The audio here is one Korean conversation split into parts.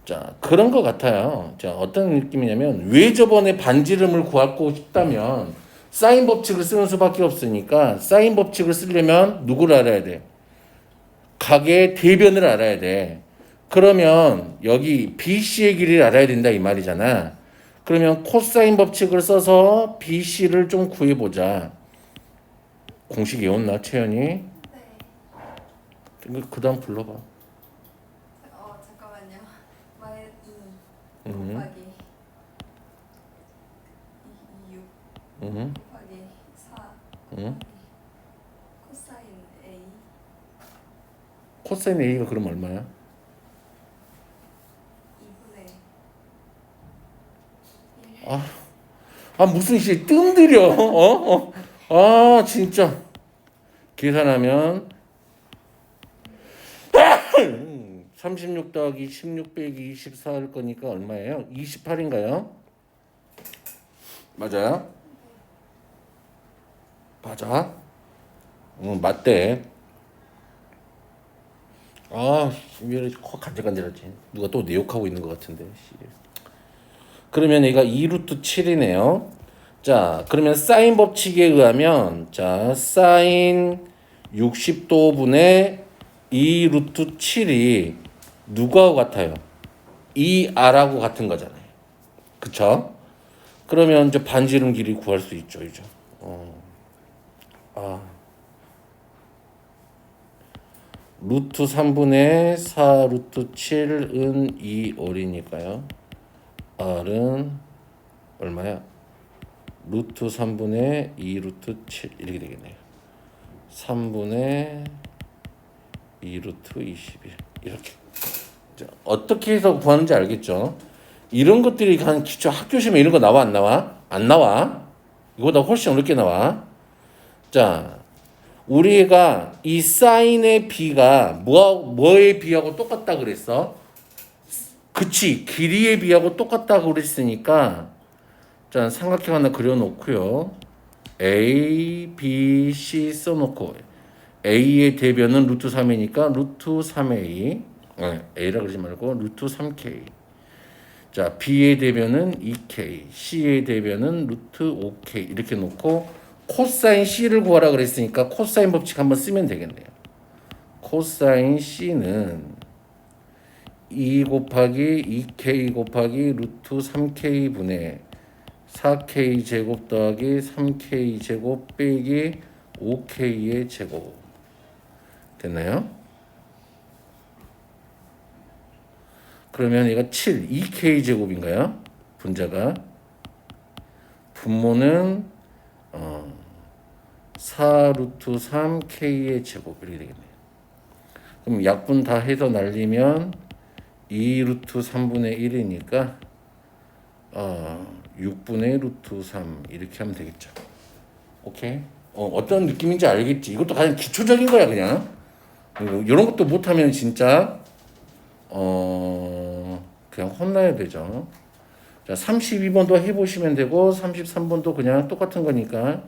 자, 그런 것 같아요. 자, 어떤 느낌이냐면 외접원의 반지름을 구하고 싶다면 사인 법칙을 쓰는 수밖에 없으니까 사인 법칙을 쓰려면 누구를 알아야 돼? 각의 대변을 알아야 돼. 그러면 여기 BC의 길이를 알아야 된다 이 말이잖아. 그러면 코사인 법칙을 써서 BC를 좀 구해보자. 공식 외웠나 채연이? 네. 그 다음 불러봐. 잠깐만요. 마이 2 음, 곱하기 6 음, 곱하기 4 음. 코사인 A 코사인 A가 그럼 얼마야? 2분의 무슨 씨 뜸들여? 아 진짜 계산하면 36 더하기 16 빼기 24일 거니까 얼마예요? 28인가요? 맞아요? 맞아? 응 맞대. 왜 이렇게 코 간질간질하지? 누가 또 내 욕하고 있는 것 같은데. 그러면 얘가 2루트 7이네요. 자, 그러면 사인 법칙에 의하면 자, 사인 60도분의 2루트 7이 누구하고 같아요? 2R하고 같은 거잖아요. 그쵸? 그러면 이제 반지름 길이 구할 수 있죠, 이제. 루트 3분의 4 루트 7은 2R이니까요. R은 얼마야? 루트 3분의 2 루트 7 이렇게 되겠네요. 3분의 2 루트 21 이렇게. 자, 어떻게 해서 구하는지 알겠죠? 이런 것들이 한 기초 학교 시험에 이런 거 나와 안 나와? 안 나와. 이거보다 훨씬 어렵게 나와. 자, 우리가 이 사인의 b가 뭐의 b하고 똑같다 그랬어? 그치, 길이의 b하고 똑같다고 그랬으니까 자, 삼각형 하나 그려놓고요. A, B, C 써놓고 A의 대변은 루트 3이니까 루트 3A A라 그러지 말고 루트 3K. 자, B의 대변은 2K, C의 대변은 루트 5K 이렇게 놓고 코사인 C를 구하라 그랬으니까 코사인 법칙 한번 쓰면 되겠네요. 코사인 C는 2 곱하기 2K 곱하기 루트 3K 분의 4K 제곱 더하기 3K 제곱 빼기 5K의 제곱 됐나요? 그러면 얘가 7, 2K 제곱인가요? 분자가 분모는 4 루트 3K의 제곱 이렇게 되겠네요. 그럼 약분 다 해서 날리면 2 루트 3분의 1이니까 6분의 루트 3 이렇게 하면 되겠죠. 오케이? 어떤 느낌인지 알겠지? 이것도 가장 기초적인 거야 그냥. 이런 것도 못하면 진짜 그냥 혼나야 되죠. 자, 32번도 해보시면 되고 33번도 그냥 똑같은 거니까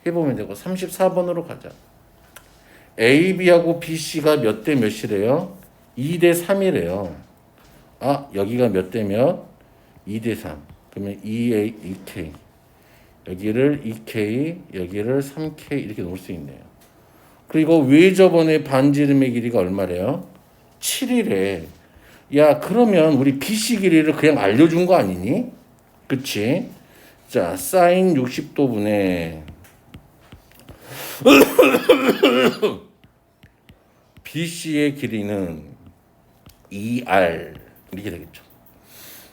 해보면 되고 34번으로 가자. A, B하고 B, C가 몇 대 몇이래요? 2대 3이래요. 여기가 몇 대 몇? 2대 3. 그러면 2A, 2K. 여기를 2K, 여기를 3K 이렇게 놓을 수 있네요. 그리고 외접원의 반지름의 길이가 얼마래요? 7이래. 야, 그러면 우리 BC 길이를 그냥 알려준 거 아니니? 그치? 자, 사인 60도분의 BC의 길이는 2R 이렇게 되겠죠.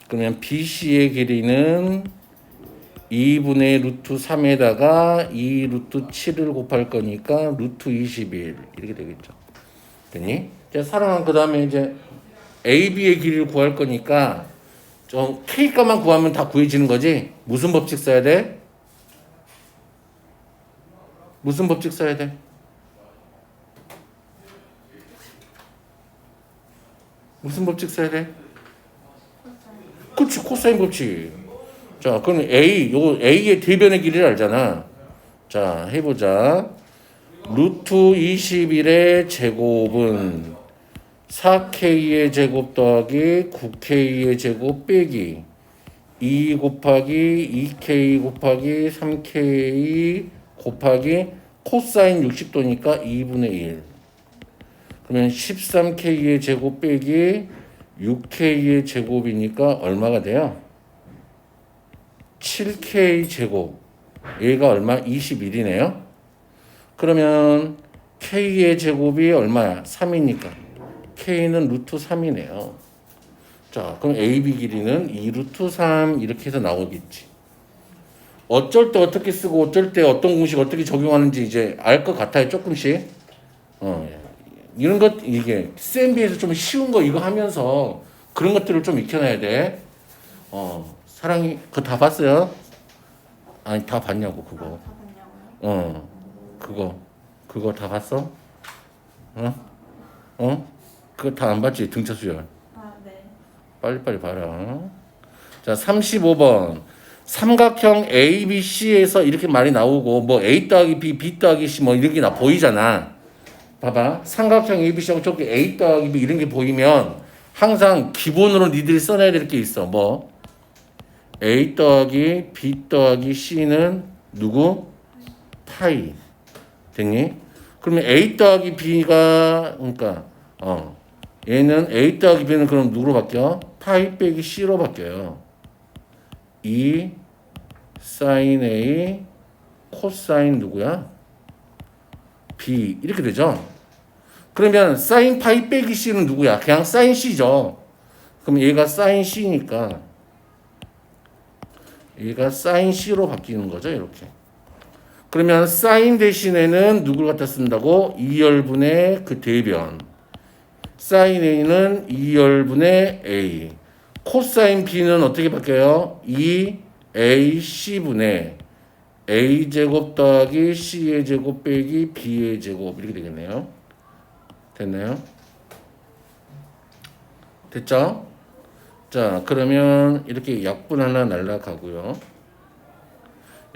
그러면 BC의 길이는 2분의 루트 3에다가 2 루트 7을 곱할 거니까 루트 21 이렇게 되겠죠. 됐니? 자, 사랑한 그 다음에 이제 AB의 길이를 구할 거니까 좀 K값만 구하면 다 구해지는 거지. 무슨 법칙 써야 돼? 무슨 법칙 써야 돼? 무슨 법칙 써야 돼? 그치, 코사인 법칙. 자, 그럼 A의 대변의 길이를 알잖아. 자, 해보자. 루트 21의 제곱은 4K의 제곱 더하기 9K의 제곱 빼기 2 곱하기 2K 곱하기 3K 곱하기 코사인 60도니까 2분의 1. 그러면 13K의 제곱 빼기 6K의 제곱이니까 얼마가 돼요? 7K 제곱. 얘가 얼마? 21이네요. 그러면 K의 제곱이 얼마야? 3이니까. K는 루트 3이네요. 자, 그럼 AB 길이는 2 루트 3 이렇게 해서 나오겠지. 어쩔 때 어떻게 쓰고 어쩔 때 어떤 공식 어떻게 적용하는지 이제 알 것 같아요. 조금씩. 이런 것 이게 CMB에서 좀 쉬운 거 이거 하면서 그런 것들을 좀 익혀놔야 돼. 사랑이 그거 다 봤어요? 아니 다 봤냐고 그거. 다 봤냐고요? 그거 다 봤어? 그거 다 안 봤지 등차 수열. 아, 네. 빨리빨리 봐라. 자 35번 삼각형 ABC에서 이렇게 말이 나오고 뭐 A 더하기 B, B 더하기 C 뭐 이렇게 나 보이잖아. 봐봐 삼각형 ABC하고 저기 A 더하기 B 이런 게 보이면 항상 기본으로 니들이 써놔야 될 게 있어. 뭐 A 더하기 B 더하기 C는 누구? 파이. 됐니? 그러면 A 더하기 B가 그러니까 얘는 A 더하기 B는 그럼 누구로 바뀌어? 파이 빼기 C로 바뀌어요. 2 사인 A 코사인 누구야? B 이렇게 되죠. 그러면 사인 파이 빼기 C는 누구야? 그냥 사인 C죠. 그럼 얘가 사인 C니까 얘가 사인 C로 바뀌는 거죠. 이렇게. 그러면 사인 대신에는 누구를 갖다 쓴다고? 2열분의 그 대변. 사인 A는 2열분의 A. 코사인 B는 어떻게 바뀌어요? 2AC분의 A제곱 더하기 C의 제곱 빼기 B의 제곱 이렇게 되겠네요. 됐나요? 됐죠? 자 그러면 이렇게 약분 하나 날라가고요.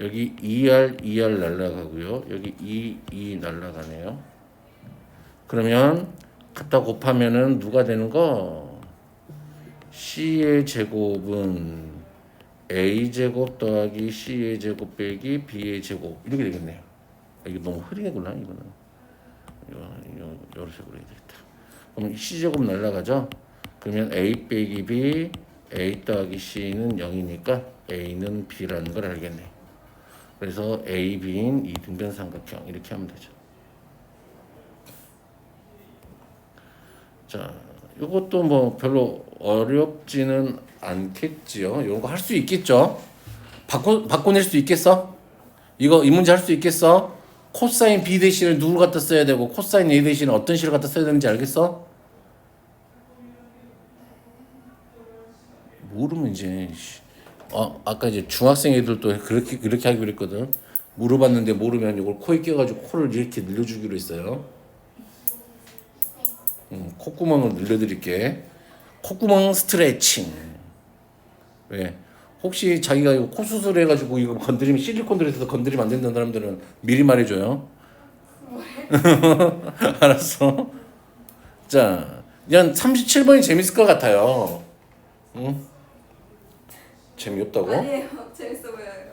여기 2R 날라가고요. 여기 2 날라가네요. 그러면 갖다 곱하면은 누가 되는 거? C의 제곱은 A제곱 더하기 C의 제곱 빼기 B의 제곱 이렇게 되겠네요. 이거 너무 흐리구나 이거는. 이런 식으로 해야 되겠다. 그럼 C제곱 날라가죠? 그러면 A 빼기 B, A 더하기 C는 0이니까 A는 B라는 걸 알겠네요. 그래서 A, B인 이등변 삼각형 이렇게 하면 되죠. 자, 이것도 뭐 별로 어렵지는 않겠지요. 이런 거 할 수 있겠죠. 바꿔낼 수 있겠어? 이 문제 할 수 있겠어? 코사인 B 대신에 누굴 갖다 써야 되고 코사인 A 대신에 어떤 식을 갖다 써야 되는지 알겠어? 모르면 이제 아까 이제 중학생 애들도 그렇게 하기로 했거든. 물어봤는데 모르면 이걸 코에 껴가지고 코를 이렇게 늘려주기로 했어요. 콧구멍을 늘려드릴게. 콧구멍 스트레칭. 왜? 혹시 자기가 이거 코 수술해가지고 이거 건드리면 실리콘 들어있어서 건드리면 안 된다는 사람들은 미리 말해줘요. 알았어. 자, 한 37번이 재밌을 것 같아요. 응? 재미없다고? 아니에요. 재밌어 보여요.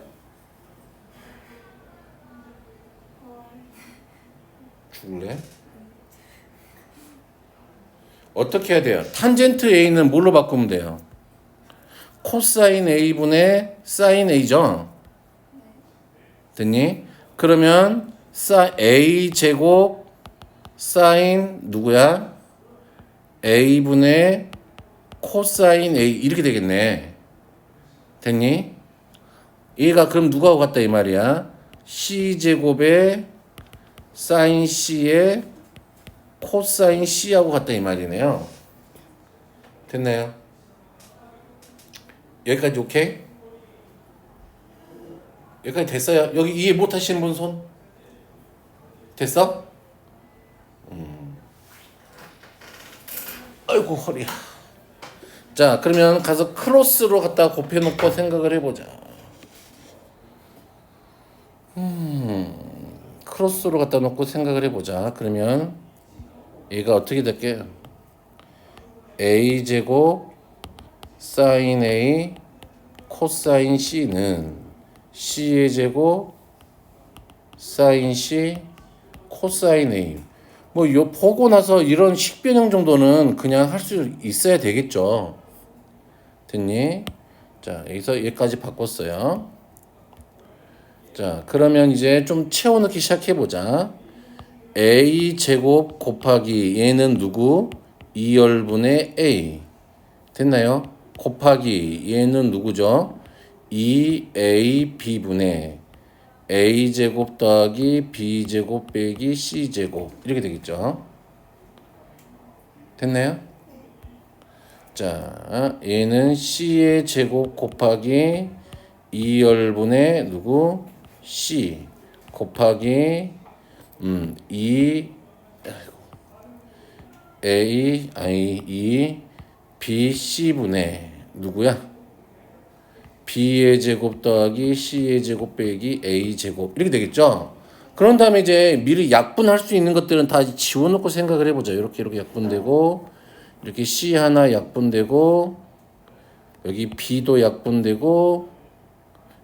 죽을래? 어떻게 해야 돼요? 탄젠트 A는 뭘로 바꾸면 돼요? 코사인 A분의 사인 A죠? 됐니? 그러면 A 제곱 사인 누구야? A분의 코사인 A 이렇게 되겠네. 됐니? 얘가 그럼 누구하고 같다 이 말이야? C제곱의 사인 C의 코사인 C하고 같다 이 말이네요. 됐나요? 여기까지 오케이? 여기까지 됐어요? 여기 이해 못 하시는 분 손? 됐어? 아이고 허리야. 자 그러면 가서 크로스로 갖다 곱해놓고 생각을 해보자. 크로스로 갖다 놓고 생각을 해보자. 그러면 얘가 어떻게 될게요? A 제곱 사인 A 코사인 C는 C의 제곱 사인 C 코사인 A. 뭐 요 보고 나서 이런 식변형 정도는 그냥 할 수 있어야 되겠죠. 됐니? 자, 여기서 여기까지 바꿨어요. 자, 그러면 이제 좀 채워넣기 시작해 보자. A 제곱 곱하기 얘는 누구? 2열분의 A. 됐나요? 곱하기 얘는 누구죠? 2AB분의 A제곱 더하기 B제곱 빼기 C제곱 이렇게 되겠죠. 됐나요? 자, 얘는 C의 제곱 곱하기 2열분의 누구? C 곱하기 2 BC분의 누구야? B의 제곱 더하기 C의 제곱 빼기 A 제곱 이렇게 되겠죠? 그런 다음에 이제 미리 약분할 수 있는 것들은 다 지워놓고 생각을 해보자. 이렇게 약분되고 이렇게 C 하나 약분되고 여기 B도 약분되고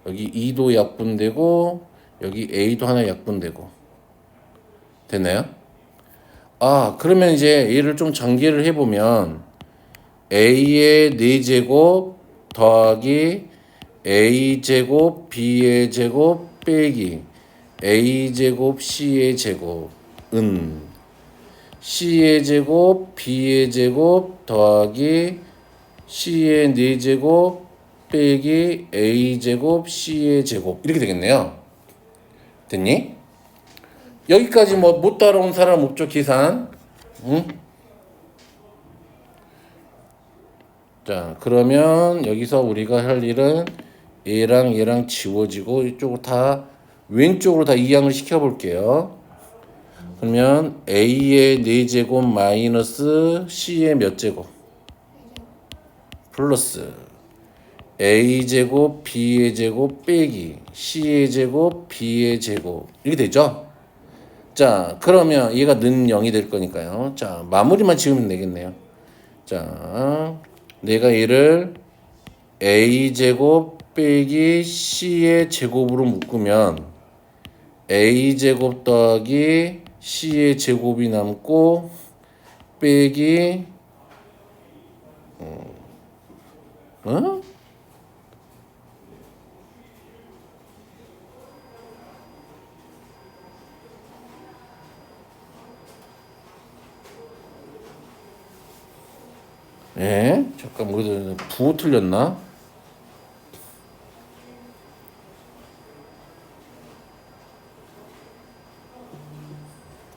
여기 E도 약분되고 여기 A도 하나 약분되고 됐나요? 아 그러면 이제 얘를 좀 전개를 해보면 A의 4제곱 더하기 A제곱 B의 제곱 빼기 A제곱 C의 제곱은 C의 제곱 B의 제곱 더하기 C의 4제곱 빼기 A제곱 C의 제곱 이렇게 되겠네요. 됐니? 여기까지 뭐 못 따라온 사람 없죠? 계산. 응? 자 그러면 여기서 우리가 할 일은 얘랑 지워지고 이쪽으로 다 왼쪽으로 다 이항을 시켜볼게요. 그러면 A의 4제곱 마이너스 C의 몇 제곱 플러스 A제곱 B의 제곱 빼기 C의 제곱 B의 제곱 이렇게 되죠? 자 그러면 얘가 는 0이 될 거니까요. 자 마무리만 지으면 되겠네요. 자 내가 얘를 A제곱 빼기 C의 제곱으로 묶으면 A제곱 더하기 C의 제곱이 남고 빼기 어? 예? 잠깐 뭐 부호 틀렸나?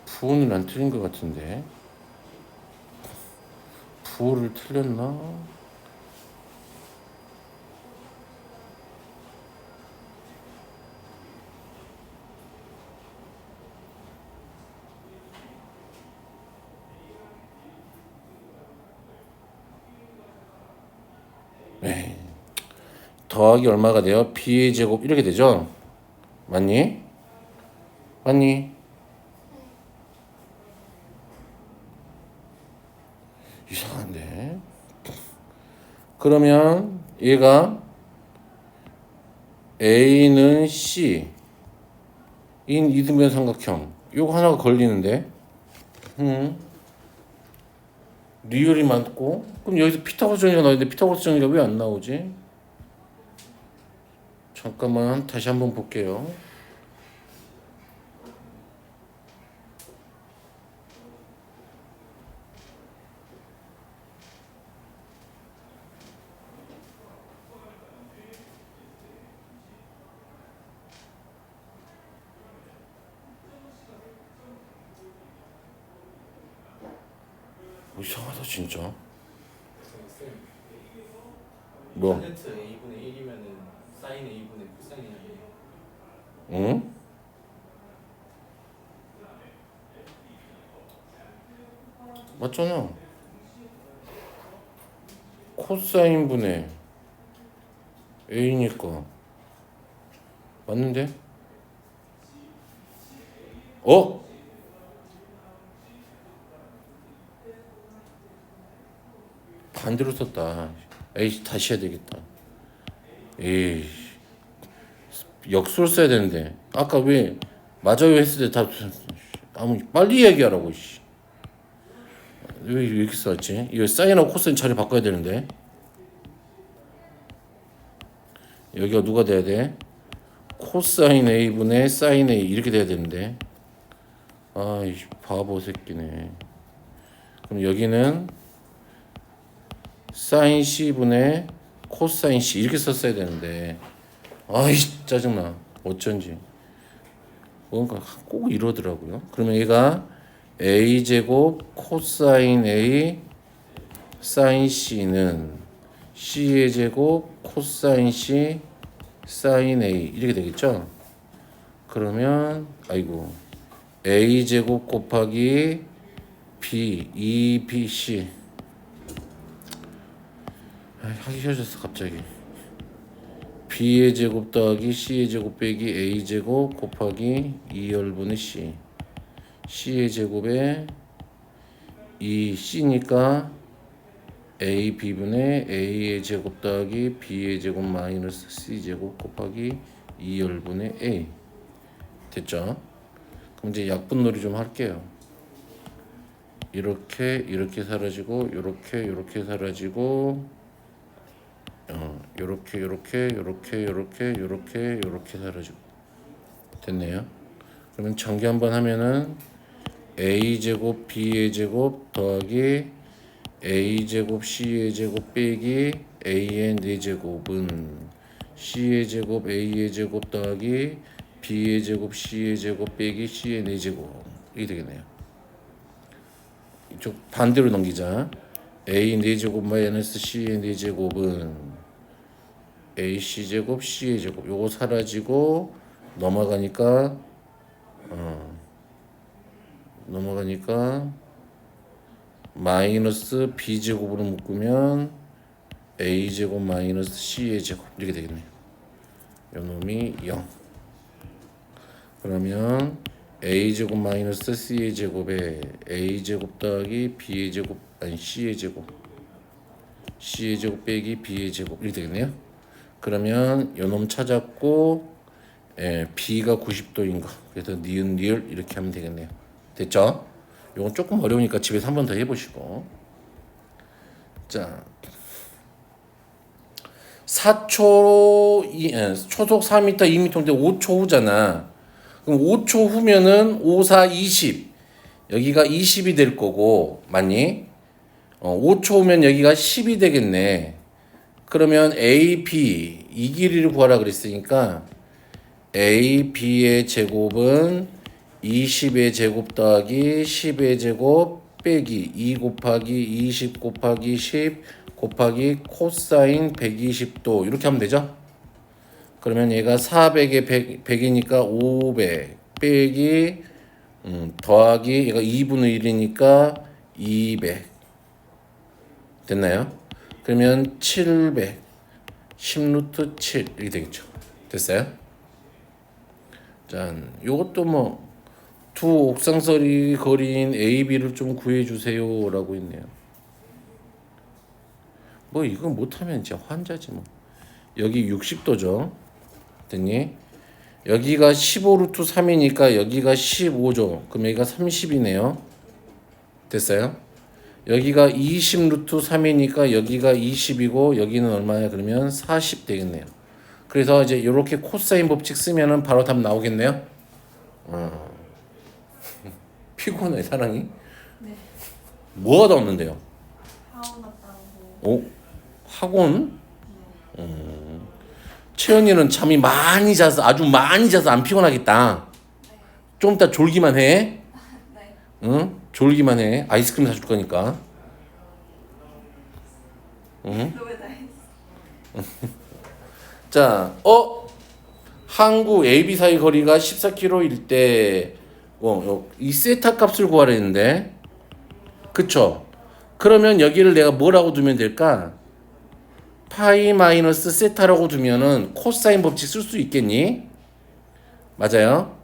부호는 안 틀린 것 같은데 부호를 틀렸나? 에이, 더하기 얼마가 돼요? B의 제곱 이렇게 되죠? 맞니? 맞니? 이상한데 그러면 얘가 A는 C 인 이등변 삼각형 요거 하나가 걸리는데 리얼이 많고 그럼 여기서 피타고라스 정리가 나오는데 피타고라스 정리가 왜 안 나오지? 잠깐만 다시 한번 볼게요. 이상하다 진짜. 뭐? 타젠트 A분의 1이면은 사인 A분의 코사인 A분의 응? 맞잖아. 코사인 분의 A니까 맞는데? 어? 반대로 썼다. 에이, 다시 해야 되겠다. 에이, 역수를 써야 되는데 아까 왜 맞아요 했을 때 다 아무 빨리 얘기하라고. 씨. 왜 이렇게 썼지? 이거 사인하고 코사인 자리 바꿔야 되는데 여기가 누가 돼야 돼? 코사인 A분의 사인 A 이렇게 돼야 되는데 아이 바보 새끼네. 그럼 여기는 사인 C분의 코사인 C 이렇게 썼어야 되는데 아이 짜증나. 어쩐지 뭔가 꼭 이러더라고요. 그러면 얘가 A제곱 코사인 A 사인 C는 C의 제곱 코사인 C 사인 A 이렇게 되겠죠? 그러면 아이고 A제곱 곱하기 B 2BC 하기 싫어졌어 갑자기. B의 제곱 더하기 C의 제곱 빼기 A 제곱 곱하기 2열분의 C C의 제곱에 2C니까 A B분의 A의 제곱 더하기 B의 제곱 마이너스 C 제곱 곱하기 2열분의 A 됐죠? 그럼 이제 약분놀이 좀 할게요. 이렇게 사라지고 이렇게 사라지고 요렇게 사라지고 됐네요. 그러면 전개 한번 하면은 A 제곱 B의 제곱 더하기 A 제곱 C의 제곱 빼기 A의 4제곱은 C의 제곱 A의 제곱 더하기 B의 제곱 C의 제곱 빼기 C의 4제곱 이게 되겠네요. 이쪽 반대로 넘기자. A 4제곱 마이너스 C의 4제곱은 AC 제곱 C의 제곱 요거 사라지고 넘어가니까 마이너스 B제곱으로 묶으면 A제곱 마이너스 C의 제곱 이렇게 되겠네요. 요 놈이 0. 그러면 A제곱 마이너스 C의 제곱에 A제곱 더하기 B의 제곱 아니 C의 제곱 빼기 B의 제곱 이렇게 되겠네요. 그러면 요 놈 찾았고 B가 90도인 거 그래서 니은 리을 이렇게 하면 되겠네요. 됐죠? 요건 조금 어려우니까 집에서 한 번 더 해보시고. 자, 초속 4m 2m인데 5초 후잖아. 그럼 5초 후면은 5, 4, 20 여기가 20이 될 거고 맞니? 5초 후면 여기가 10이 되겠네. 그러면 A, B 이 길이를 구하라 그랬으니까 A, B의 제곱은 20의 제곱 더하기 10의 제곱 빼기 2 곱하기 20 곱하기 10 곱하기 코사인 120도 이렇게 하면 되죠? 그러면 얘가 400에 100이니까 500 빼기 더하기 얘가 2분의 1이니까 200 됐나요? 그러면 700 10루트 7 이렇게 되겠죠. 됐어요? 짠. 요것도 뭐 두 옥상서리 거리인 AB를 좀 구해주세요 라고 있네요. 뭐 이거 못하면 진짜 환자지 뭐. 여기 60도죠. 됐니? 여기가 15루트 3이니까 여기가 15죠. 그럼 여기가 30이네요. 됐어요? 여기가 20루트 3이니까 여기가 20이고 여기는 얼마냐 그러면 40 되겠네요. 그래서 이제 이렇게 코사인 법칙 쓰면은 바로 답 나오겠네요. 피곤해 사랑이? 네. 뭐가 더 없는데요? 학원 갔다 오? 오고. 학원? 채연이는 잠이 많이 자서 아주 많이 자서 안 피곤하겠다. 좀 이따 졸기만 해. 네. 응? 졸기만 해. 아이스크림 사줄 거니까. 응? 너왜 다 했어? 자, 항구 AB 사이 거리가 14km일 때, 이 세타 값을 구하라 했는데, 그쵸? 그러면 여기를 내가 뭐라고 두면 될까? 파이 마이너스 세타라고 두면은 코사인 법칙 쓸 수 있겠니? 맞아요?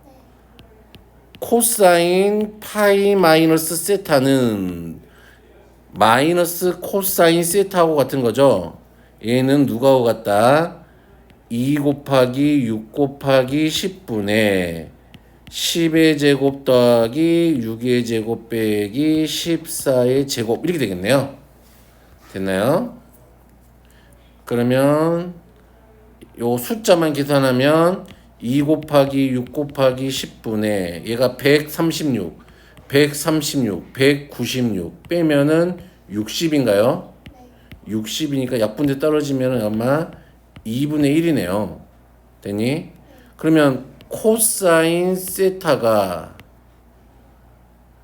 코사인 파이 마이너스 세타는 마이너스 코사인 세타하고 같은 거죠. 얘는 누가하고 같다? 2 곱하기 6 곱하기 10분의 10의 제곱 더하기 6의 제곱 빼기 14의 제곱 이렇게 되겠네요. 됐나요? 그러면 요 숫자만 계산하면 2 곱하기 6 곱하기 10분의 얘가 136, 196 빼면은 60인가요? 60이니까 약분대 떨어지면 아마 2분의 1이네요. 됐니? 그러면 코사인 세타가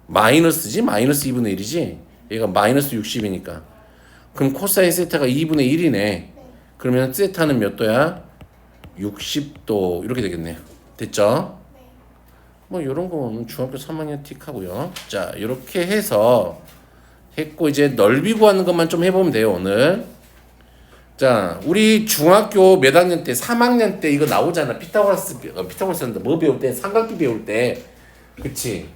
마이너스지? 마이너스 2분의 1이지? 얘가 마이너스 60이니까. 그럼 코사인 세타가 2분의 1이네. 그러면 세타는 몇 도야? 60도 이렇게 되겠네요. 됐죠? 뭐 이런 거는 중학교 3학년 틱 하고요. 자, 이렇게 해서 했고 이제 넓이 구하는 것만 좀 해보면 돼요, 오늘. 자, 우리 중학교 몇 학년 때? 3학년 때 이거 나오잖아. 피타고라스인데 뭐 배울 때? 삼각비 배울 때. 그치?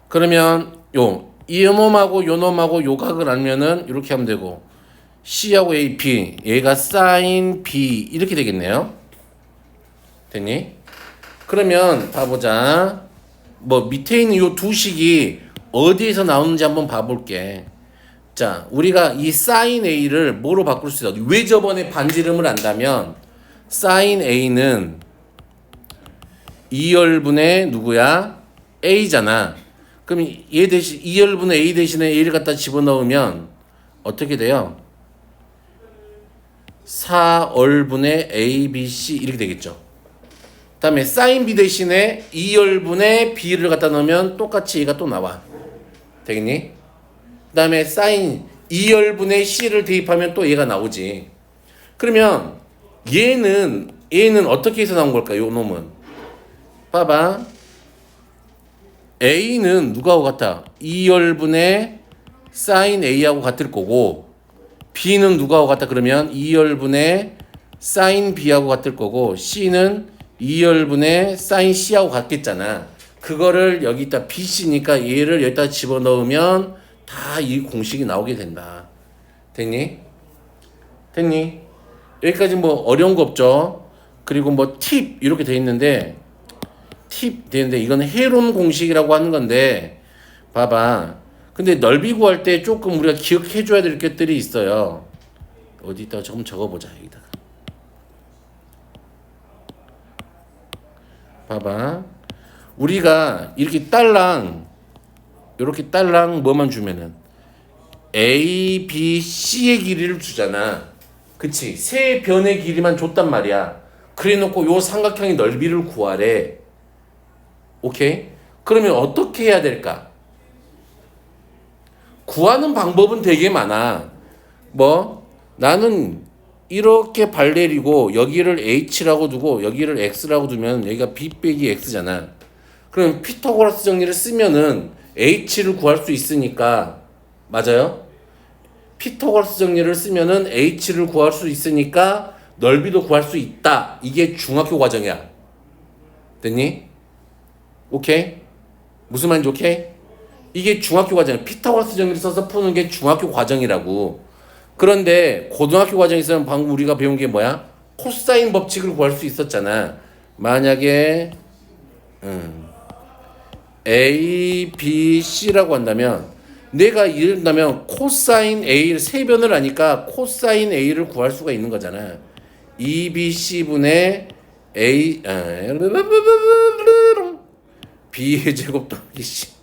그러면 이 놈하고 요 놈하고 요 각을 알면은 이렇게 하면 되고 C하고 AP 얘가 사인 B 이렇게 되겠네요. 됐니? 그러면 봐보자. 뭐 밑에 있는 요 두 식이 어디에서 나오는지 한번 봐볼게. 자, 우리가 이 사인 A를 뭐로 바꿀 수 있어? 왜 저번에 반지름을 안다면 사인 A는 2열분의 누구야? A잖아. 그럼 얘 대신 2열분의 A 대신에 A를 갖다 집어넣으면 어떻게 돼요? 4얼분의 A, B, C 이렇게 되겠죠. 그 다음에 사인 B 대신에 2열분의 B를 갖다 넣으면 똑같이 얘가 또 나와. 되겠니? 그 다음에 사인 2열분의 C를 대입하면 또 얘가 나오지. 그러면 얘는 어떻게 해서 나온 걸까? 요 놈은 봐봐. A는 누구하고 같아? 2열분의 사인 A하고 같을 거고 B는 누구하고 같다? 그러면 2열분의 사인 B하고 같을 거고 C는 2열분의 사인 C하고 같겠잖아. 그거를 여기다 BC니까 얘를 여기다 집어넣으면 다 이 공식이 나오게 된다. 됐니? 됐니? 여기까지 뭐 어려운 거 없죠? 그리고 뭐 팁 이렇게 돼 있는데 팁 되는데 이거는 해론 공식이라고 하는 건데 봐봐. 근데 넓이 구할 때 조금 우리가 기억해 줘야 될 것들이 있어요. 어디다가 조금 적어보자. 여기다가 봐봐. 우리가 이렇게 딸랑 뭐만 주면은 A, B, C의 길이를 주잖아. 그치? 세 변의 길이만 줬단 말이야. 그래 놓고 요 삼각형의 넓이를 구하래. 오케이? 그러면 어떻게 해야 될까? 구하는 방법은 되게 많아. 뭐 나는 이렇게 발 내리고 여기를 H라고 두고 여기를 X라고 두면 여기가 B 빼기 X잖아. 그럼 피타고라스 정리를 쓰면은 H를 구할 수 있으니까 맞아요? 피타고라스 정리를 쓰면은 H를 구할 수 있으니까 넓이도 구할 수 있다. 이게 중학교 과정이야. 됐니? 오케이? 무슨 말인지 오케이? 이게 중학교 과정이야. 피타고라스 정리를 써서 푸는 게 중학교 과정이라고. 그런데 고등학교 과정에서는 방금 우리가 배운 게 뭐야? 코사인 법칙을 구할 수 있었잖아. 만약에 A, B, C라고 한다면 내가 이른다면 코사인 A를 세변을 하니까 코사인 A를 구할 수가 있는 거잖아. 2BC분의 A B의 제곱 더하기 C.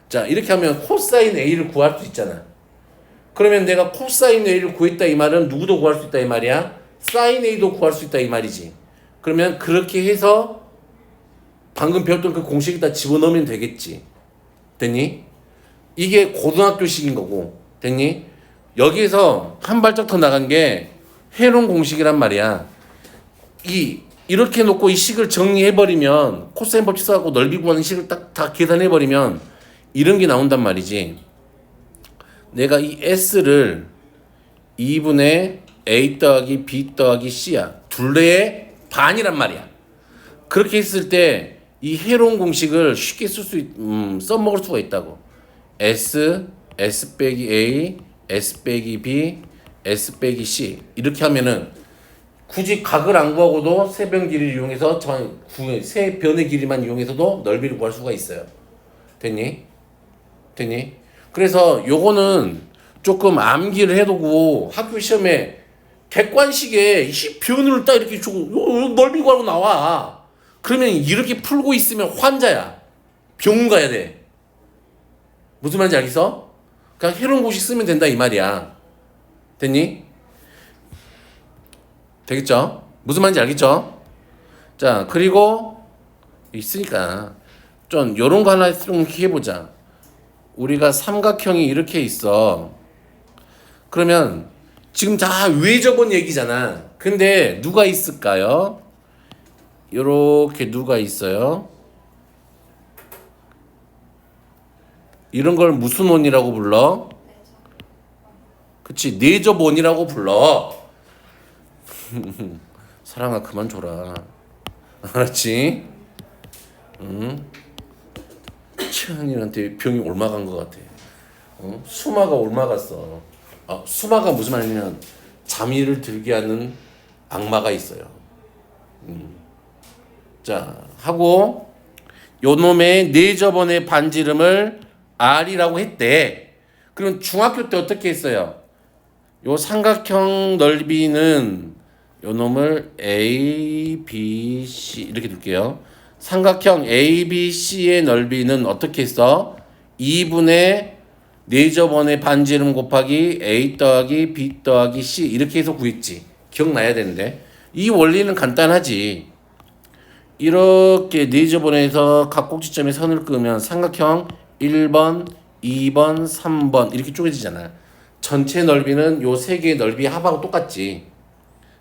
자, 이렇게 하면 코사인 A를 구할 수 있잖아. 그러면 내가 코사인 A를 구했다 이 말은 누구도 구할 수 있다 이 말이야? 사인 A도 구할 수 있다 이 말이지. 그러면 그렇게 해서 방금 배웠던 그 공식에다 집어넣으면 되겠지. 됐니? 이게 고등학교식인 거고. 됐니? 여기에서 한 발짝 더 나간 게 해론 공식이란 말이야. 이렇게 놓고 이 식을 정리해버리면 코사인 법칙 써갖고 넓이 구하는 식을 딱 다 계산해버리면 이런 게 나온단 말이지. 내가 이 S를 2분의 A 더하기 B 더하기 C야. 둘레의 반이란 말이야. 그렇게 했을 때 이 해로운 공식을 쉽게 써먹을 수가 있다고. S 빼기 A, S 빼기 B, S 빼기 C 이렇게 하면은 굳이 각을 안 구하고도 세 변 길이를 이용해서 세 변의 길이만 이용해서도 넓이를 구할 수가 있어요. 됐니? 됐니? 그래서 요거는 조금 암기를 해두고 학교 시험에 객관식에 이 변을 딱 이렇게 주고 넓이 구하고 나와. 그러면 이렇게 풀고 있으면 환자야. 병원 가야 돼. 무슨 말인지 알겠어? 그냥 해로운 공식 쓰면 된다 이 말이야. 됐니? 되겠죠? 무슨 말인지 알겠죠? 자, 그리고 있으니까 좀 요런 거 하나 좀 해보자. 우리가 삼각형이 이렇게 있어. 그러면 지금 다 외접은 얘기잖아. 근데 누가 있을까요? 요렇게 누가 있어요? 이런 걸 무슨 원이라고 불러? 그치, 내접원이라고 불러. 사랑아 그만 줘라. 알았지? 응? 채은이한테 병이 옮아간 것 같아. 수마가 옮아갔어. 수마가 무슨 말이냐면 잠이를 들게 하는 악마가 있어요. 자, 하고 요 놈의 내접원의 반지름을 R이라고 했대. 그럼 중학교 때 어떻게 했어요? 요 삼각형 넓이는 요 놈을 A, B, C 이렇게 둘게요. 삼각형 A, B, C의 넓이는 어떻게 했어? 2분의 내접원의 반지름 곱하기 A 더하기 B 더하기 C 이렇게 해서 구했지. 기억나야 되는데 이 원리는 간단하지. 이렇게 내접원에서 각 꼭지점에 선을 그으면 삼각형 1번, 2번, 3번 이렇게 쪼개지잖아. 전체 넓이는 요 세 개의 넓이 합하고 똑같지.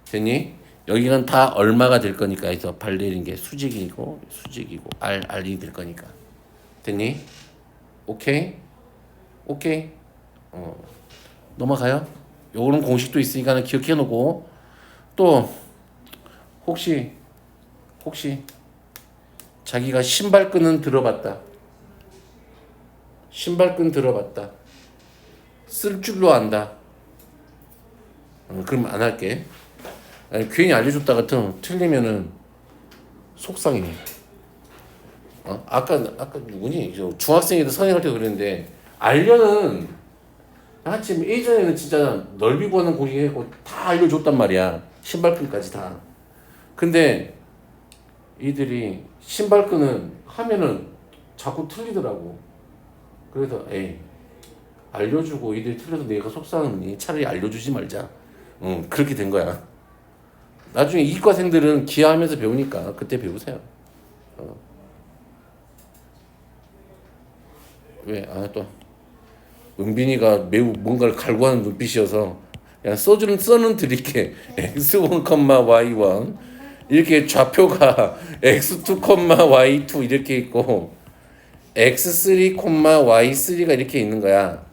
됐니? 여기는 다 얼마가 될 거니까 해서 발 내린 게 수직이고 R이 될 거니까. 됐니? 오케이? 오케이? 넘어가요? 요거는 공식도 있으니까 기억해 놓고 또 혹시 자기가 신발끈은 들어봤다. 신발끈 들어봤다. 쓸 줄로 안다. 그럼 안 할게. 아니, 괜히 알려줬다가 틀리면은 속상해. 아까 누구니? 중학생이들 선행할 때 그랬는데 알려는 지금 예전에는 진짜 넓이 구하는 공식이고 다 알려줬단 말이야. 신발끈까지 다. 근데 이들이 신발끈은 하면은 자꾸 틀리더라고. 그래서 알려주고 이들이 틀려서 내가 속상하니 차라리 알려주지 말자. 그렇게 된 거야. 나중에 이과생들은 기하하면서 배우니까 그때 배우세요. 왜? 또 은빈이가 매우 뭔가를 갈구하는 눈빛이어서 그냥 써는 드릴게. x1, y1 이렇게 좌표가 x2, y2 이렇게 있고 x3, y3가 이렇게 있는 거야.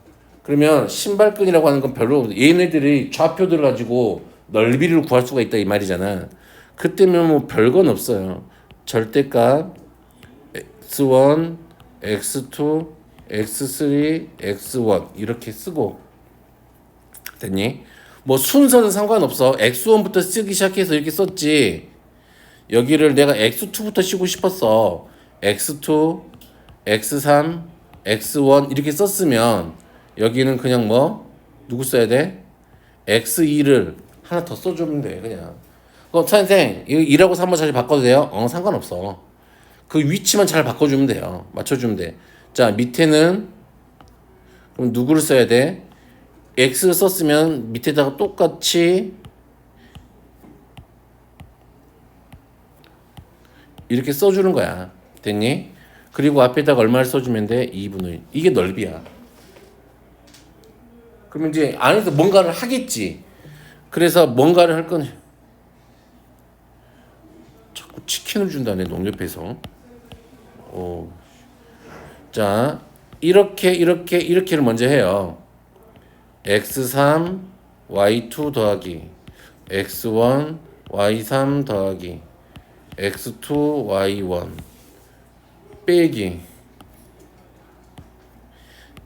그러면 신발끈이라고 하는 건 별로 얘네들이 좌표들을 가지고 넓이를 구할 수가 있다 이 말이잖아. 그때면 뭐 별건 없어요. 절대값 x1, x2, x3, x1 이렇게 쓰고 됐니? 뭐 순서는 상관없어. x1부터 쓰기 시작해서 이렇게 썼지. 여기를 내가 x2부터 쓰고 싶었어. x2, x3, x1 이렇게 썼으면 여기는 그냥 뭐 누구 써야 돼? x2를 하나 더 써주면 돼 그냥. 선생 이거 2라고 3번 잘 바꿔도 돼요? 상관없어. 그 위치만 잘 바꿔주면 돼요. 맞춰주면 돼. 자 밑에는 그럼 누구를 써야 돼? x를 썼으면 밑에다가 똑같이 이렇게 써주는 거야. 됐니? 그리고 앞에다가 얼마를 써주면 돼? 2분의 1. 이게 넓이야. 그러면 이제 안에서 뭔가를 하겠지. 그래서 뭔가를 할 거냐. 자꾸 치킨을 준다네 농협에서. 자 이렇게를 먼저 해요. x3 y2 더하기 x1 y3 더하기 x2 y1 빼기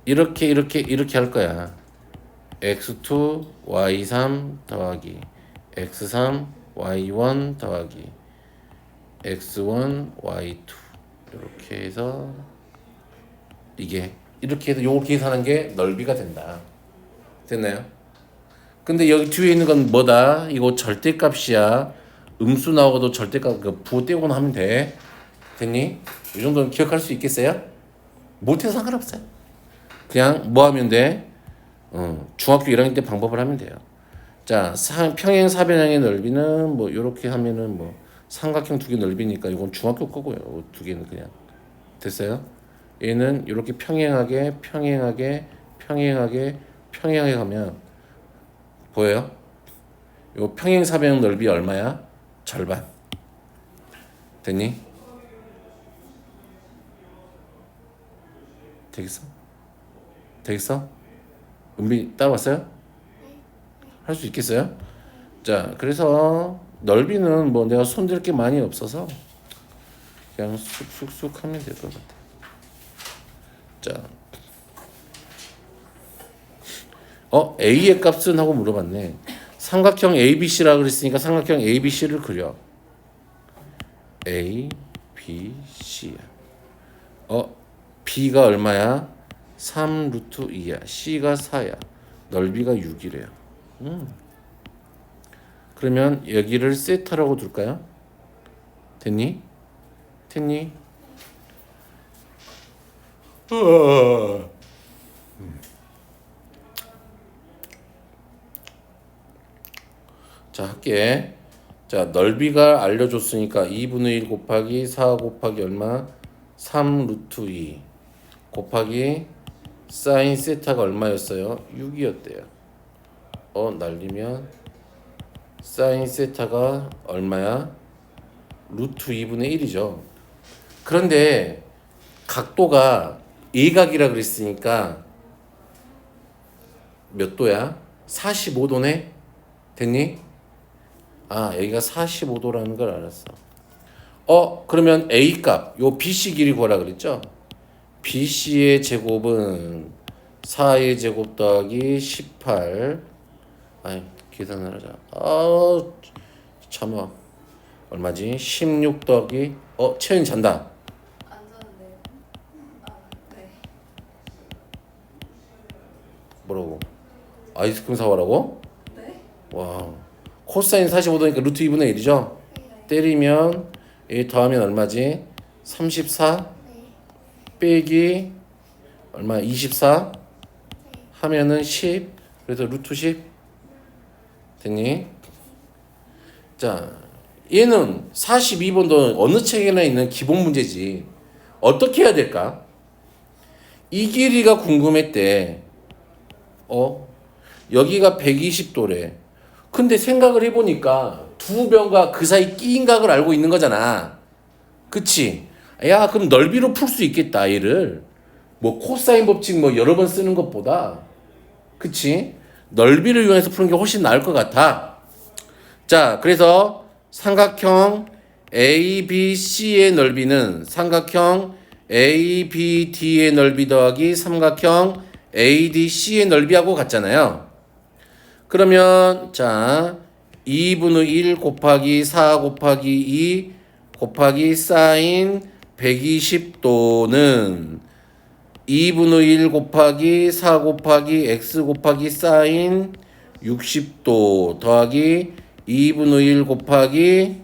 이렇게 할 거야. x2 y3 더하기 x3 y1 더하기 x1 y2 이렇게 해서 이게 이렇게 해서 요걸 계산한 게 넓이가 된다. 됐나요? 근데 여기 뒤에 있는 건 뭐다? 이거 절대값이야. 음수 나오고도 절대값 그 부호 떼고는 하면 돼. 됐니? 이 정도는 기억할 수 있겠어요? 못해도 상관없어요. 그냥 뭐 하면 돼? 중학교 1학년 때 방법을 하면 돼요. 자, 평행 사변형의 넓이는 뭐 이렇게 하면은 뭐 삼각형 두 개 넓이니까 이건 중학교 거고요. 두 개는 그냥 됐어요? 얘는 이렇게 평행하게 가면 보여요? 요 평행 사변형 넓이 얼마야? 절반. 됐니? 되겠어? 은비 따라왔어요? 할 수 있겠어요? 자, 그래서 넓이는 뭐 내가 손댈 게 많이 없어서 그냥 쑥쑥쑥 하면 될 것 같아. 자, A의 값은 하고 물어봤네. 삼각형 ABC라 그랬으니까 삼각형 ABC를 그려. A, B, C야. B가 얼마야? 3 루트 2야. C가 4야. 넓이가 6이래요. 그러면 여기를 세타라고 둘까요? 됐니? 자, 할게. 자, 넓이가 알려줬으니까 2분의 1 곱하기 4 곱하기 얼마? 3 루트 2 곱하기 사인 세타가 얼마였어요? 6이었대요. 날리면 사인 세타가 얼마야? 루트 2분의 1이죠. 그런데 각도가 A각이라 그랬으니까 몇 도야? 45도네? 됐니? 여기가 45도라는 걸 알았어. 그러면 A 값, 요 BC 길이 구하라 그랬죠? BC의 제곱은 4의 제곱 더하기 18. 계산을 하자. 참아. 얼마지? 16 더하기 채연이 잔다. 안 자는데요. 네. 뭐라고? 아이스크림 사와라고? 네? 와. 코사인 45도니까 루트 2분의 1이죠? 때리면 이 더하면 얼마지? 34 빼기 얼마? 24 하면은 10. 그래서 루트 10 됐니? 자, 얘는 42번도 어느 책에나 있는 기본 문제지. 어떻게 해야 될까? 이 길이가 궁금했대. 여기가 120도래. 근데 생각을 해보니까 두 변과 그 사이 끼인 각을 알고 있는 거잖아. 그치? 야, 그럼 넓이로 풀 수 있겠다, 얘를. 뭐 코사인 법칙 뭐 여러 번 쓰는 것보다. 그치? 넓이를 이용해서 푸는 게 훨씬 나을 것 같아. 자, 그래서 삼각형 ABC의 넓이는 삼각형 ABD의 넓이 더하기 삼각형 ADC의 넓이하고 같잖아요. 그러면 자 2분의 1 곱하기 4 곱하기 2 곱하기 사인 120도는 2분의 1 곱하기 4 곱하기 x 곱하기 사인 60도 더하기 2분의 1 곱하기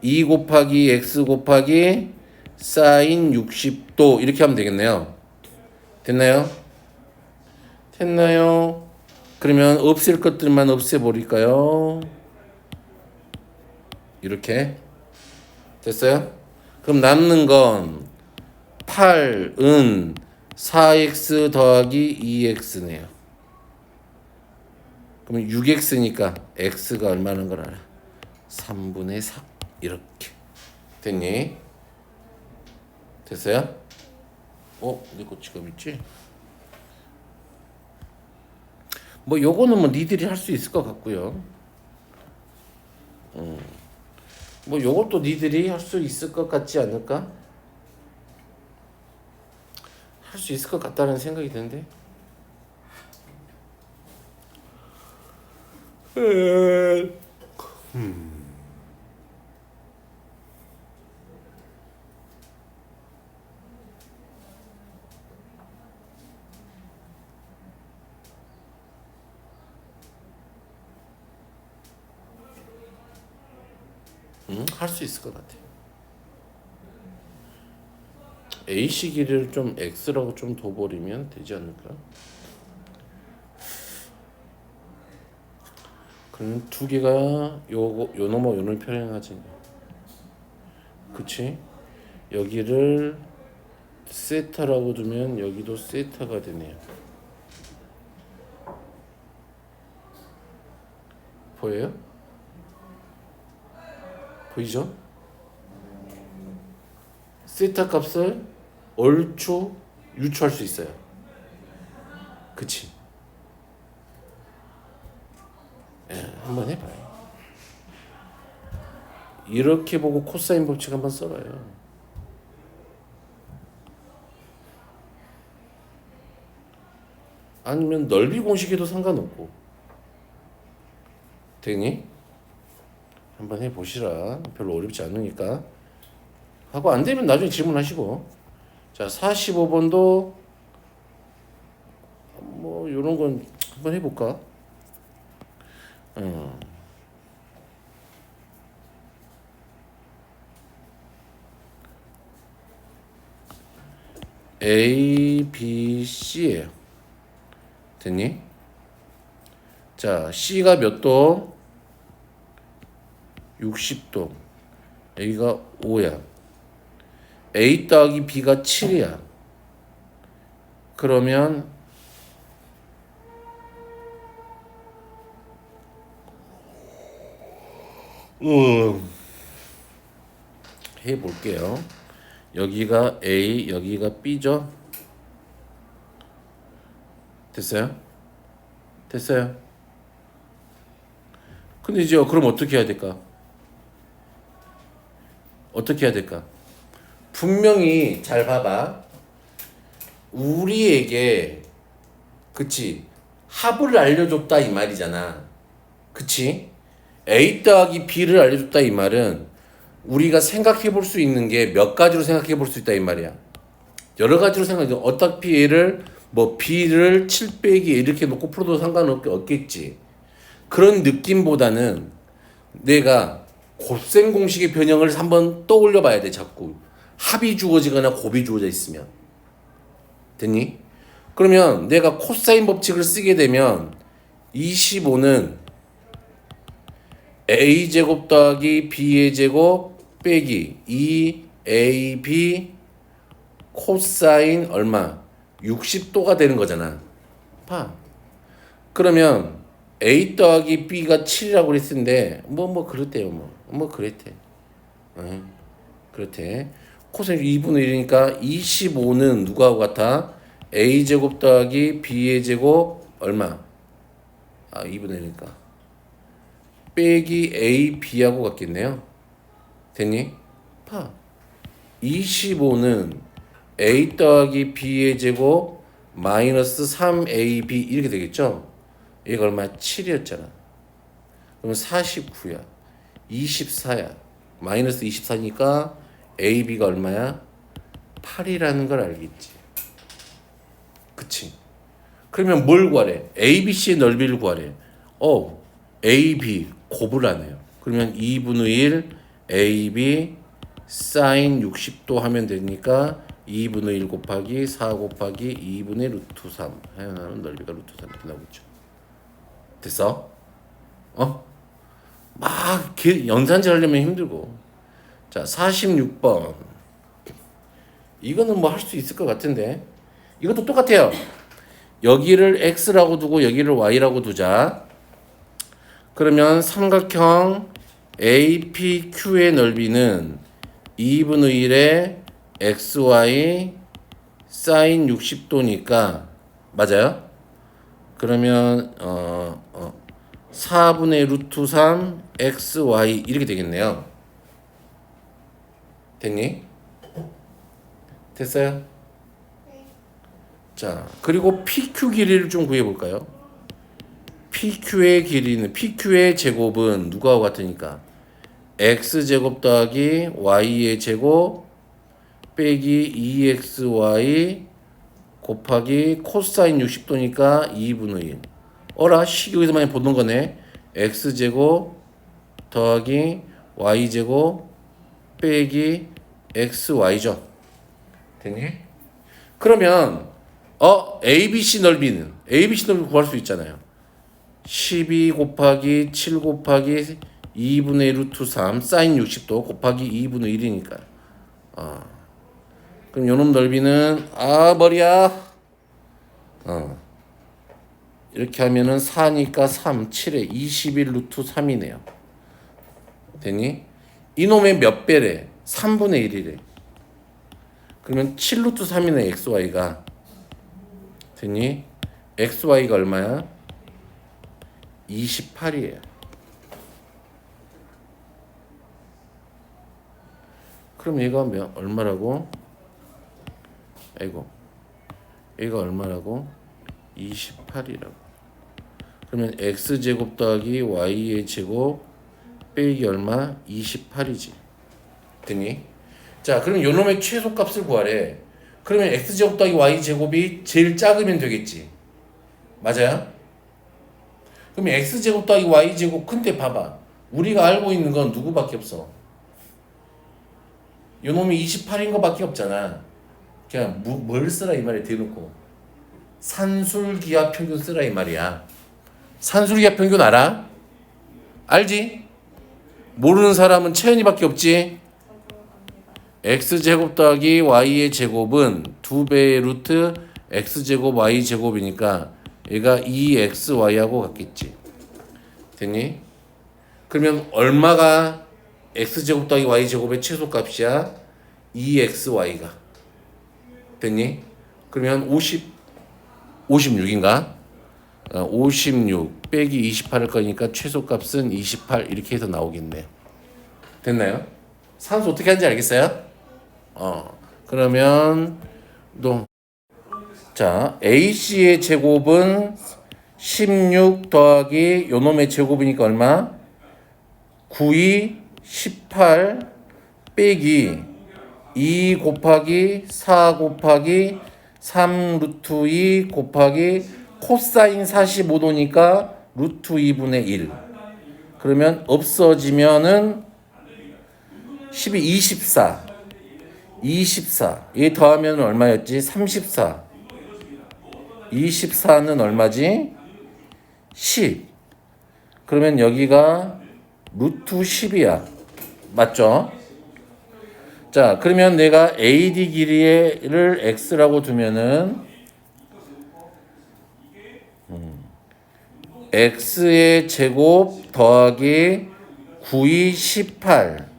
2 곱하기 x 곱하기 사인 60도 이렇게 하면 되겠네요. 됐나요? 그러면 없앨 것들만 없애버릴까요? 이렇게 됐어요? 그럼 남는 건 8은 4x 더하기 2x네요. 그러면 6x니까 x가 얼마나 걸 알아? 3분의 4 이렇게 됐니? 됐어요? 내 거 지금 있지? 뭐 요거는 뭐 니들이 할 수 있을 것 같고요. 뭐 요것도 니들이 할 수 있을 것 같지 않을까? 할 수 있을 것 같다는 생각이 드는데. 할 수 있을 것 같아. AC 길이를 좀 X라고 좀 둬버리면 되지 않을까? 그럼 두 개가 요 놈하고 요 놈을 평행하지. 그치? 여기를 세타라고 두면 여기도 세타가 되네요. 보여요? 보이죠? 세타 값을 얼추 유추할 수 있어요. 그치? 한번 해봐요. 이렇게 보고 코사인 법칙 한번 써봐요. 아니면 넓이 공식에도 상관없고. 되니? 한번 해보시라. 별로 어렵지 않으니까. 하고 안 되면 나중에 질문하시고. 자, 45번도 뭐 이런 건 한번 해볼까? A, B, C예요. 됐니? 자, C가 몇 도? 60도. 여기가 5야. A 더하기 B가 7이야. 그러면 해볼게요. 여기가 A, 여기가 B죠? 됐어요? 됐어요? 근데 이제 그럼 어떻게 해야 될까? 어떻게 해야 될까? 분명히 잘 봐봐. 우리에게 그치? 합을 알려줬다 이 말이잖아. 그치? A 더하기 B를 알려줬다 이 말은 우리가 생각해 볼 수 있는 게 몇 가지로 생각해 볼 수 있다 이 말이야. 여러 가지로 생각해. 어차피 얘를 뭐 B를 7 빼기 이렇게 놓고 풀어도 상관없겠지. 그런 느낌보다는 내가 곱셈 공식의 변형을 한번 떠올려 봐야 돼. 자꾸 합이 주어지거나 곱이 주어져 있으면. 됐니? 그러면 내가 코사인 법칙을 쓰게 되면 25는 a제곱 더하기 b의 제곱 빼기 2ab 코사인 얼마? 60도가 되는 거잖아. 봐. 그러면 a 더하기 b가 7이라고 그랬는데 뭐 그렇대요. 뭐 그랬대. 그렇대. 코사인 2분의 1이니까 25는 누구하고 같아? a제곱 더하기 b의 제곱 얼마? 2분의 1이니까 빼기 a, b하고 같겠네요. 됐니? 봐. 25는 a 더하기 b의 제곱 마이너스 3ab 이렇게 되겠죠? 얘가 얼마야? 7이었잖아. 그럼 49야. 24야. 마이너스 24니까 ab가 얼마야? 8이라는 걸 알겠지. 그치? 그러면 뭘 구하래? ABC의 넓이를 구하래. AB 곱을 하네요. 그러면 2분의 1 AB 사인 60도 하면 되니까 2분의 1 곱하기 4 곱하기 2분의 루트 3 하여나는 넓이가 루트 3 이렇게 나오겠죠. 됐어? 막 연산질 하려면 힘들고. 자, 46번. 이거는 뭐 할 수 있을 것 같은데. 이것도 똑같아요. 여기를 x라고 두고 여기를 y라고 두자. 그러면 삼각형 APQ의 넓이는 2분의 1의 XY 사인 60도니까 맞아요? 그러면 4분의 루트 3 XY 이렇게 되겠네요. 됐니? 됐어요? 자, 그리고 PQ 길이를 좀 구해볼까요? PQ의 제곱은 누구하고 같으니까 x제곱 더하기 y의 제곱 빼기 2xy 곱하기 코사인 60도니까 2분의 1. 어라, 여기서 많이 보던 거네. x제곱 더하기 y제곱 빼기 xy죠. 됐니? 그러면 ABC 넓이 구할 수 있잖아요. 12 곱하기 7 곱하기 2분의 루트 3 사인 60도 곱하기 2분의 1이니까. 그럼 요놈 넓이는 머리야. 이렇게 하면은 4니까 3, 7에 21 루트 3이네요. 됐니? 이놈의 몇 배래? 3분의 1이래. 그러면 7 루트 3이네, xy가. 됐니? xy가 얼마야? 28이에요. 그럼 얘가 얼마라고? 얘가 얼마라고? 28이라고. 그러면 x제곱 더하기 y의 제곱 빼기 얼마? 28이지. 됐니? 자, 그럼 요놈의 최소값을 구하래. 그러면 x제곱 더하기 y제곱이 제일 작으면 되겠지. 맞아요? 그럼 x제곱 더하기 y제곱. 근데 봐봐, 우리가 알고 있는 건 누구밖에 없어? 요놈이 28인 거밖에 없잖아. 그냥 뭘 쓰라 이 말이야. 대놓고 산술기하 평균 쓰라 이 말이야. 산술기하 평균 알아? 알지? 모르는 사람은 채연이밖에 없지. x제곱 더하기 y의 제곱은 2배의 루트 x제곱 y제곱이니까 얘가 2xy하고 같겠지. 됐니? 그러면 얼마가 x제곱 더하기 y제곱의 최소값이야? 2xy가. 됐니? 그러면 56인가? 56 빼기 28일 거니까 최소값은 28 이렇게 해서 나오겠네. 됐나요? 산수 어떻게 하는지 알겠어요? 그러면 자, AC의 제곱은 16 더하기 요놈의 제곱이니까 얼마? 9이 18 빼기 2 곱하기 4 곱하기 3 루트 2 곱하기 코사인 45도니까 루트 2분의 1. 그러면 없어지면은 12, 24. 얘 더하면 얼마였지? 34. 24는 얼마지? 10. 그러면 여기가 루트 10이야. 맞죠? 자, 그러면 내가 AD 길이를 x라고 두면은 x의 제곱 더하기 9이 18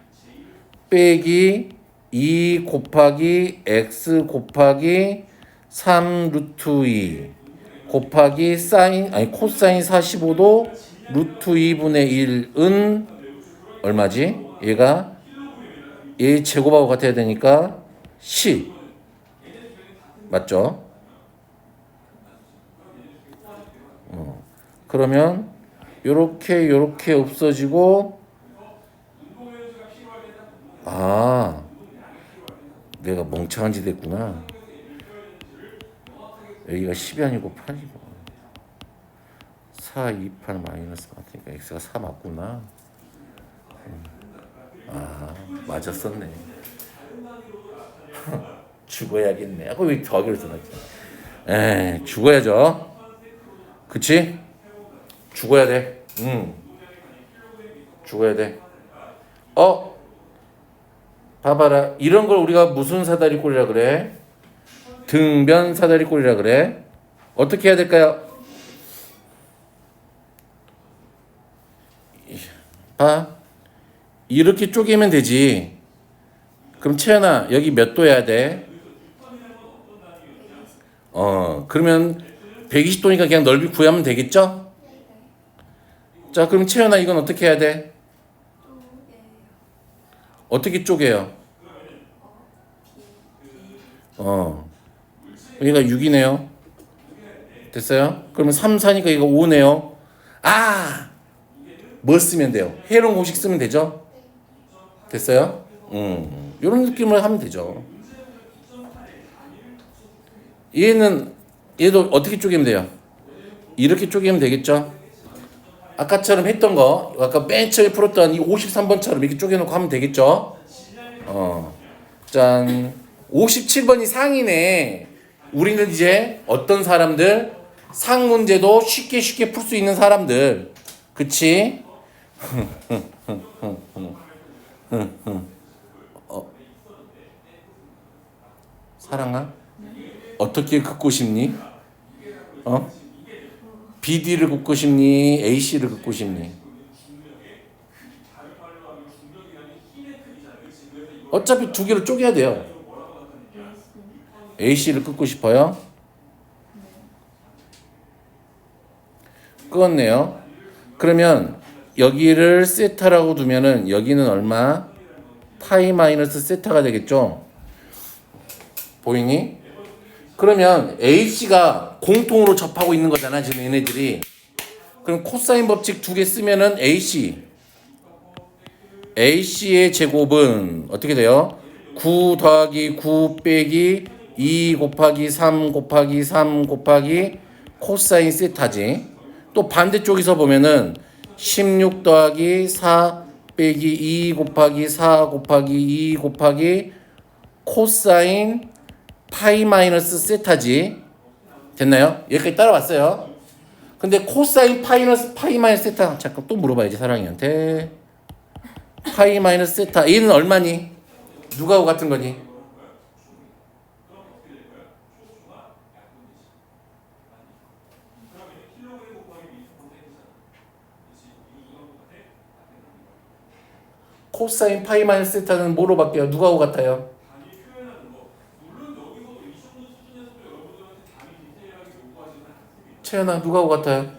빼기 2 곱하기 x 곱하기 3 루트 2 곱하기 코사인 45도 루트 2분의 1은 얼마지? 얘가 얘 제곱하고 같아야 되니까 10. 맞죠? 그러면 요렇게 없어지고 내가 멍청한 짓 했구나. 여기가 10이 아니고 8이고 4, 2, 8 마이너스 같으니까 x가 4 맞구나. 맞았었네. 죽어야겠네. 왜 더하기를 써놨지? 죽어야죠. 그치? 죽어야 돼. 죽어야 돼. 봐봐라. 이런 걸 우리가 무슨 사다리꼴이라 그래? 등변 사다리꼴이라 그래? 어떻게 해야 될까요? 이렇게 쪼개면 되지. 그럼 채연아, 여기 몇 도야 돼? 그러면 120도니까 그냥 넓이 구하면 되겠죠? 자, 그럼 채연아, 이건 어떻게 해야 돼? 어떻게 쪼개요? 여기가 6이네요. 됐어요? 그러면 3, 4니까 이거 5네요. 아! 뭘 쓰면 돼요? 회로운 공식 쓰면 되죠? 됐어요? 이런 느낌을 하면 되죠. 얘도 어떻게 쪼개면 돼요? 이렇게 쪼개면 되겠죠? 아까처럼 했던 거, 아까 맨 처음에 풀었던 이 53번처럼 이렇게 쪼개놓고 하면 되겠죠? 짠. 57번이 상이네. 우리는 이제 어떤 사람들? 상 문제도 쉽게 풀 수 있는 사람들. 그치? 사랑아? 어떻게 긋고 싶니? BD를 긋고 싶니? AC를 긋고 싶니? 어차피 두 개를 쪼개야 돼요. AC를 긋고 싶어요? 끄었네요. 그러면 여기를 세타라고 두면은 여기는 얼마? 파이 마이너스 세타가 되겠죠? 보이니? 그러면 AC가 공통으로 접하고 있는 거잖아, 지금 얘네들이. 그럼 코사인 법칙 두 개 쓰면은 AC의 제곱은 어떻게 돼요? 9 더하기 9 빼기 2 곱하기 3 곱하기 3 곱하기 코사인 세타지. 또 반대쪽에서 보면은 16 더하기 4 빼기 2 곱하기 4 곱하기 2 곱하기 코사인 파이 마이너스 세타지. 됐나요? 여기까지 따라왔어요. 근데 코사인 파이 마이너스 세타 잠깐 또 물어봐야지 사랑이한테. 파이 마이너스 세타 얘는 얼마니? 누가하고 같은 거니? 코사인 파이 마이너스 세타는 뭐로 바뀌어요? 누가하고 같아요? 채연아 누가하고 같아요?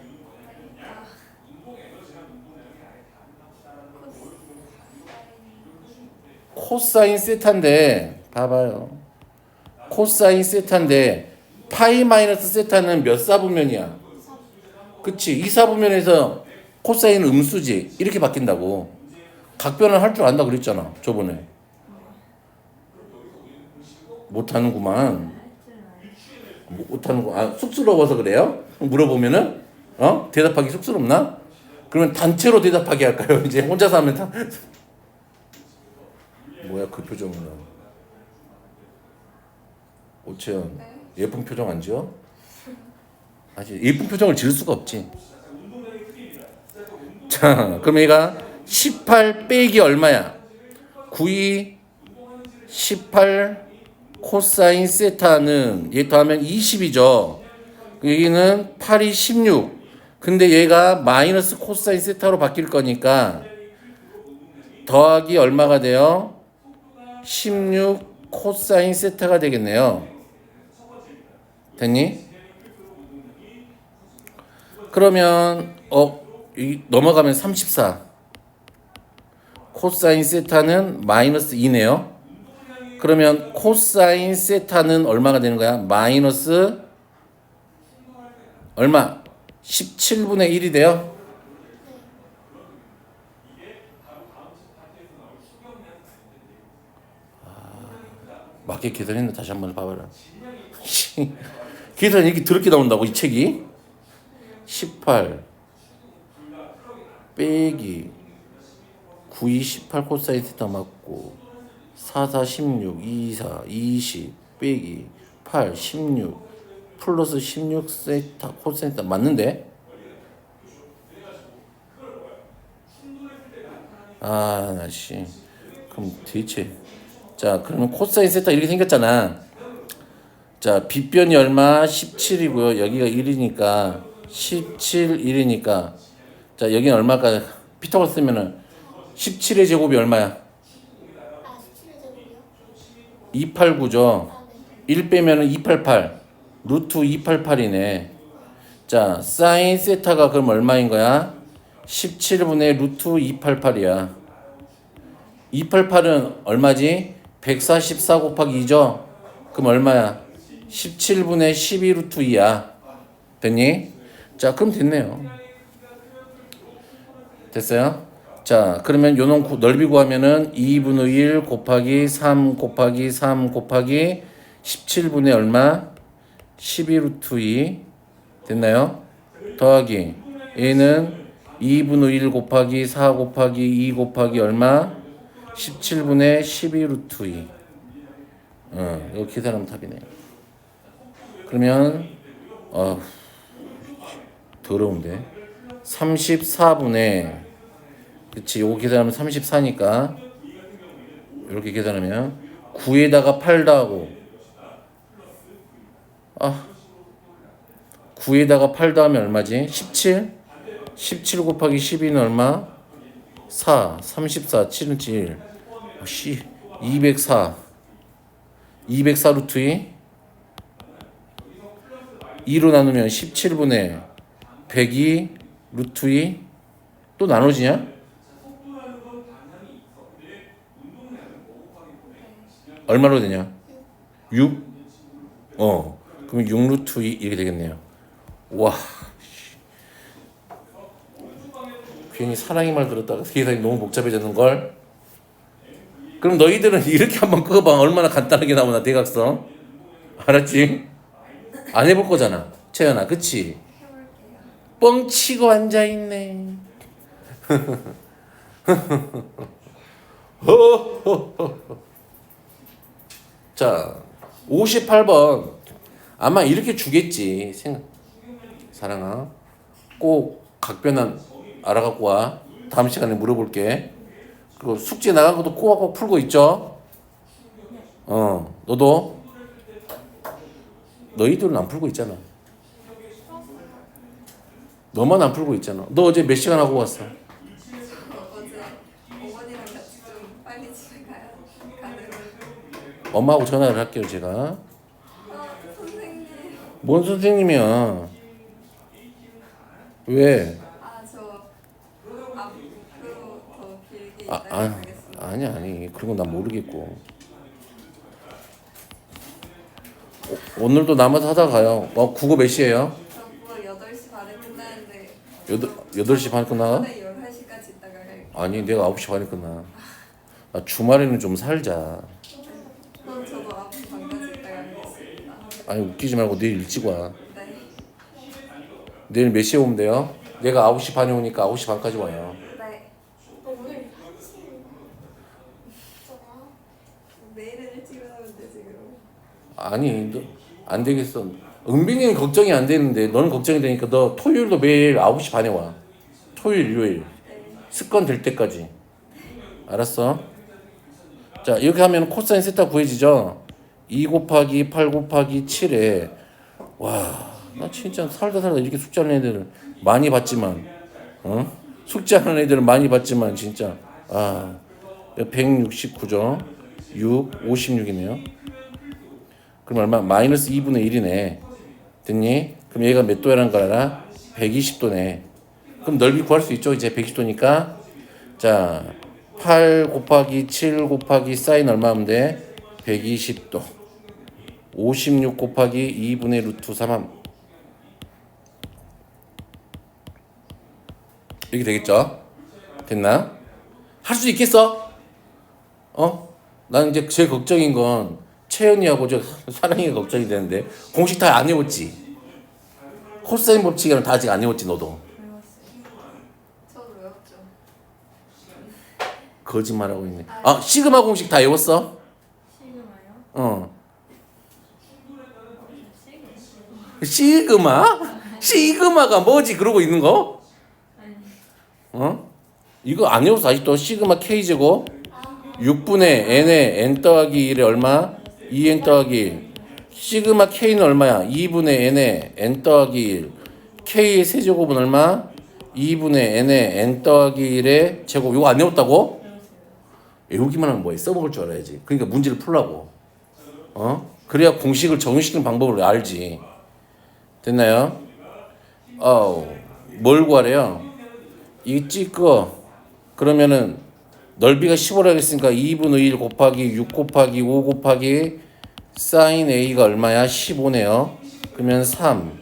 코사인 세타인데 봐봐요. 코사인 세타인데 파이 마이너스 세타는 몇 사분면이야? 그치? 2사분면에서 코사인 음수지. 이렇게 바뀐다고. 각변을 할 줄 안다 그랬잖아 저번에. 못하는구만. 못하는구만. 쑥스러워서 그래요? 물어보면은 대답하기 쑥스럽나? 그러면 단체로 대답하게 할까요? 이제 혼자서 하면 다 뭐야 그 표정은. 오채연 예쁜 표정 안 지어? 아직 예쁜 표정을 지을 수가 없지. 자 그럼 얘가 18 빼기 얼마야? 92 18 코사인 세타는 얘 더하면 20이죠. 여기는 8이 16. 근데 얘가 마이너스 코사인 세타로 바뀔 거니까 더하기 얼마가 돼요? 16 코사인 세타가 되겠네요. 됐니? 그러면 넘어가면 34 코사인 세타는 마이너스 2네요. 그러면 코사인 세타는 얼마가 되는 거야? 마이너스 얼마? 17분의 1이 돼요? 맞게 계산했는데 다시 한번 봐봐라. 계산이 이렇게 더럽게 나온다고 이 책이? 18 빼기 92 18 코사인 세타 맞고 4 4 16 2 4 20 빼기 8 16 플러스 16 세타 코사인 세타 맞는데? 나 씨. 그럼 대체 자 그러면 코사인 세타 이렇게 생겼잖아. 자 빗변이 얼마? 17이고요. 여기가 1이니까 17 1이니까 자 여기는 얼마까? 피타고라스 쓰면은 17의 제곱이 얼마야? 17의 제곱이요? 289죠. 1 빼면은 288 루트 288이네. 자 사인 세타가 그럼 얼마인 거야? 17분의 루트 288이야. 288은 얼마지? 144 곱하기 2죠? 그럼 얼마야? 17분의 12 루트 2야. 됐니? 자, 그럼 됐네요. 됐어요? 자, 그러면 요놈 넓이 구하면은 2분의 1 곱하기 3 곱하기 3 곱하기 17분의 얼마? 12 루트 2 됐나요? 더하기 얘는 2분의 1 곱하기 4 곱하기 2 곱하기 얼마? 17분의 12 루트 2 이거 계산하면 답이네요. 그러면 더러운데 34분의 그치 요거 계산하면 34니까 이렇게 계산하면 9에다가 8 더하고 9에다가 8 더하면 얼마지? 17? 17 곱하기 12는 얼마? 4 34 7은 7 204 204 루트 2 2로 나누면 17분의 102 루트 2 또 나눠지냐? 얼마로 되냐? 6? 그럼 6 루트 2 이렇게 되겠네요. 와 괜히 사랑의 말 들었다가 세상이 너무 복잡해졌는걸. 그럼 너희들은 이렇게 한번 끄어봐. 얼마나 간단하게 나오나 대각선. 알았지? 안 해볼 거잖아 채연아 그치? 뻥치고 앉아있네. 자 58번 아마 이렇게 주겠지. 사랑아 꼭 각변한 알아갖고 와. 다음 시간에 물어볼게. 그리고 숙제 나간 것도 꼬박꼬박 풀고 있죠? 너도? 너희들은 안 풀고 있잖아. 너만 안 풀고 있잖아. 너 어제 몇 시간 하고 왔어? 어제 어머니랑 같이 좀 빨리 집에 가는 엄마하고 전화를 할게요 제가. 선생님. 뭔 선생님이야? 왜? 저 앞으로 더 길게 아, 이따가 아, 가겠습니다. 아니 그런 건 난 모르겠고. 오늘도 남아서 하다 가요. 국어 몇 시에요? 저 그거 8시 반에 끝나는데 8시 반 끝나? 오늘 11시까지 있다가 갈게요. 아니 내가 9시 반에 끝나. 주말에는 좀 살자. 그럼 저도 9시 반까지 있다가 가겠습니다. 아니 웃기지 말고 내일 일찍 와. 네. 내일 몇 시에 오면 돼요? 내가 9시 반에 오니까 9시 반까지 와요. 네. 오늘 1시잖아. 내일은 일찍 일어나면 되지 그럼. 아니 너 안 되겠어. 은빈이는 걱정이 안 되는데 너는 걱정이 되니까 너 토요일도 매일 9시 반에 와. 토요일 일요일 네. 습관 될 때까지. 알았어? 자 이렇게 하면 코사인 세타 구해지죠? 2 곱하기 8 곱하기 7에 와 나 진짜 살다 이렇게 숙제하는 애들 많이 봤지만 숙제하는 애들은 많이 봤지만 진짜 169죠. 6 56이네요. 그럼 얼마? 마이너스 2분의 1이네. 됐니? 그럼 얘가 몇 도라는 걸 알아? 120도네. 그럼 넓이 구할 수 있죠? 이제 120도니까. 자, 8 곱하기 7 곱하기 사인 얼마 하면 돼? 120도. 56 곱하기 2분의 루트 3함. 이렇게 되겠죠? 됐나? 할 수 있겠어? 난 이제 제일 걱정인 건 채연이하고 저 사랑이가 걱정이 되는데 공식 다 안 외웠지? 코사인 법칙이랑 다 아직 안 외웠지 너도? 저도 외웠죠. 거짓말하고 있네. 시그마 공식 다 외웠어? 시그마요? 시그마? 시그마가 뭐지? 그러고 있는 거? 아니. 이거 안 외웠어 아직도? 시그마 K제곱 6분의 N의 N 더하기 1에 얼마? 2N 더하기 1. 시그마 K는 얼마야? 2분의 N의 N 더하기 1. K의 세제곱은 얼마? 2분의 N의 N 더하기 1의 제곱. 이거 안 외웠다고? 외우기만 하면 뭐해? 써먹을 줄 알아야지. 그러니까 문제를 풀라고. 그래야 공식을 적용시키는 방법을 알지. 됐나요? 뭘 구하래요? 이 찍어. 그러면은 넓이가 15라고 했으니까 2분의 1 곱하기 6 곱하기 5 곱하기 사인 A가 얼마야? 15네요. 그러면 3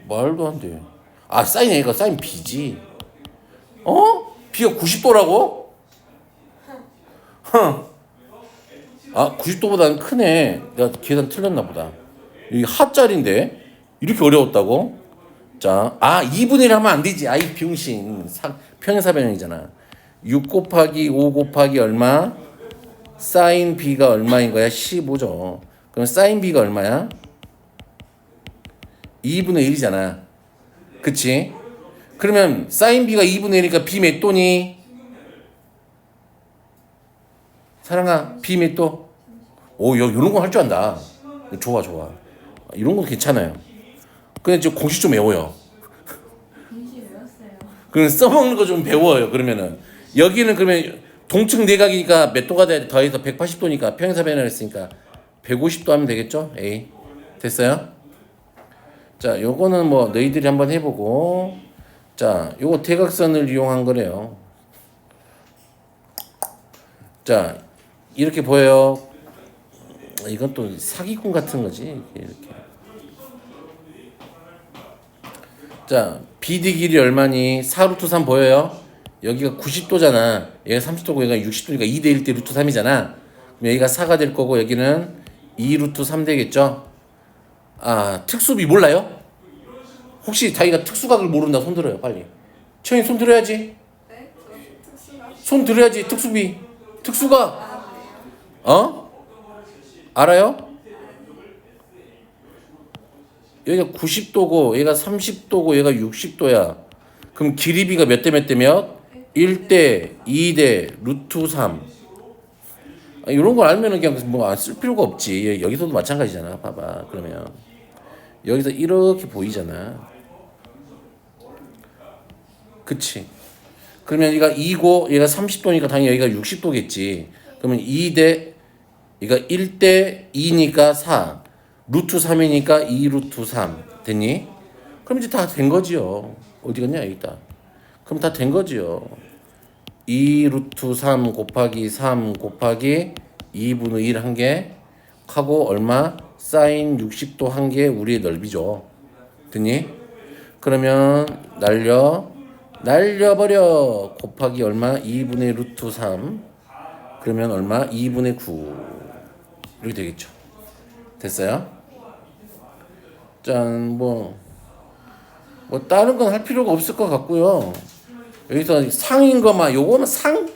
말도 안 돼. 아, 사인 A가 사인 B지. 어? B가 90도라고? 아, 90도보다는 크네. 내가 계산 틀렸나 보다. 이게 하짜리인데 이렇게 어려웠다고? 자, 2분의 1 하면 안 되지. 아이 병신. 평행사변형이잖아. 6 곱하기 5 곱하기 얼마? 사인 B가 얼마인 거야? 15죠. 그럼 사인 B가 얼마야? 2분의 1이잖아. 그치? 그러면 사인 B가 2분의 1이니까 B 몇 도니? 사랑아, B 몇 도? 오, 이런 거 할 줄 안다. 좋아. 이런 거 괜찮아요. 근데 저 공식 좀 외워요. 공식 외웠어요. 그럼 써먹는 거 좀 배워요. 그러면은 여기는 그러면 동측 내각이니까 몇 도가 돼야 돼? 더해서 180도니까 평행사변을 했으니까 150도 하면 되겠죠? A 됐어요? 자, 요거는 뭐 너희들이 한번 해보고, 자, 요거 대각선을 이용한 거래요. 자, 이렇게 보여요. 이건 또 사기꾼 같은 거지. 이렇게. 자, BD 길이 얼마니? 4루트 3 보여요? 여기가 90도잖아. 얘가 30도고 얘가 60도니까 2대 1대 루트 3이잖아. 그럼 여기가 4가 될 거고 여기는 2루트 3 되겠죠? 아, 특수비 몰라요? 혹시 자기가 특수각을 모른다 손 들어요, 빨리. 채영이 손 들어야지. 네? 저 특수가 손 들어야지, 특수비. 특수각. 아는데요. 알아요? 여기가 90도고 얘가 30도고 얘가 60도야. 그럼 길이비가 몇 대 몇 대 몇? 1대 2대 루트 3. 이런 걸 알면은 그냥 뭐 안 쓸 필요가 없지. 여기서도 마찬가지잖아. 봐봐. 그러면 여기서 이렇게 보이잖아. 그치? 그러면 얘가 2고 얘가 30도니까 당연히 여기가 60도겠지. 그러면 2대 얘가 1대 2니까 4. 루트 3이니까 2 루트 3 됐니? 그럼 이제 다 된 거지요. 어디 갔냐? 여기 있다. 그럼 다 된 거지요. 2 루트 3 곱하기 3 곱하기 2분의 1 한 개 하고 얼마? 사인 60도 한 개 우리의 넓이죠. 됐니? 그러면 날려버려. 곱하기 얼마? 2분의 루트 3 그러면 얼마? 2분의 9 이렇게 되겠죠. 됐어요? 짠, 뭐 다른 건 할 필요가 없을 것 같고요. 여기서 상인 거만 요거는 상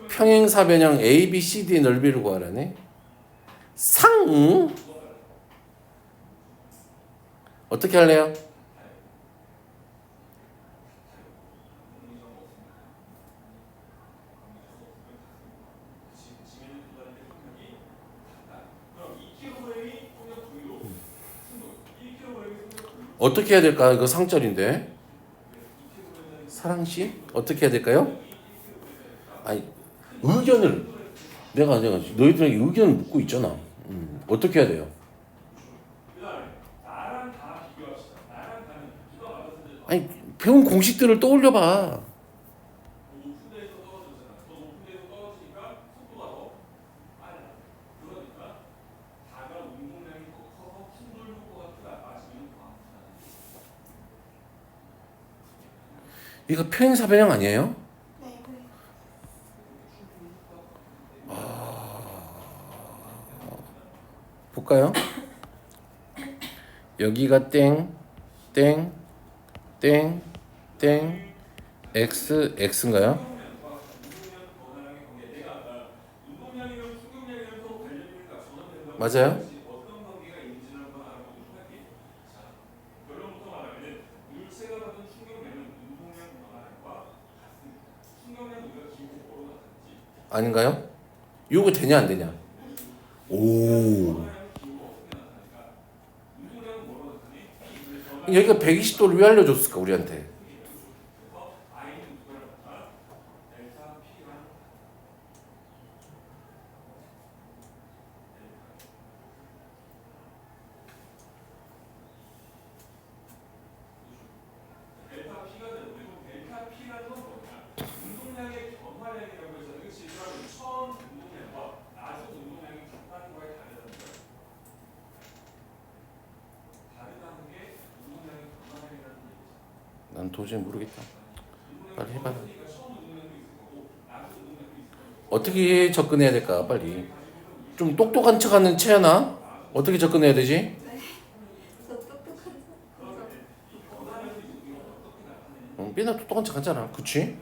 평행사변형 A, B, C, D 넓이를 구하라네. 어떻게 할래요? 어떻게 해야 될까? 이거 상절인데. 사랑씨 어떻게 해야 될까요? 아니 의견을 내가 너희들에게 의견을 묻고 있잖아. 어떻게 해야 돼요? 아니 배운 공식들을 떠올려봐. 이거 평행사변형 아니에요? 네. 볼까요? 여기가 땡 x인가요? 맞아요? 아닌가요? 이거 되냐 안 되냐? 오. 여기가 120도를 왜 알려줬을까 우리한테? 난 도저히 모르겠다. 빨리 해봐라. 어떻게 접근해야 될까? 빨리. 좀 똑똑한 척하는 채연아. 어떻게 접근해야 되지? 저 똑똑한 맨날 똑똑한 척하잖아. 그치?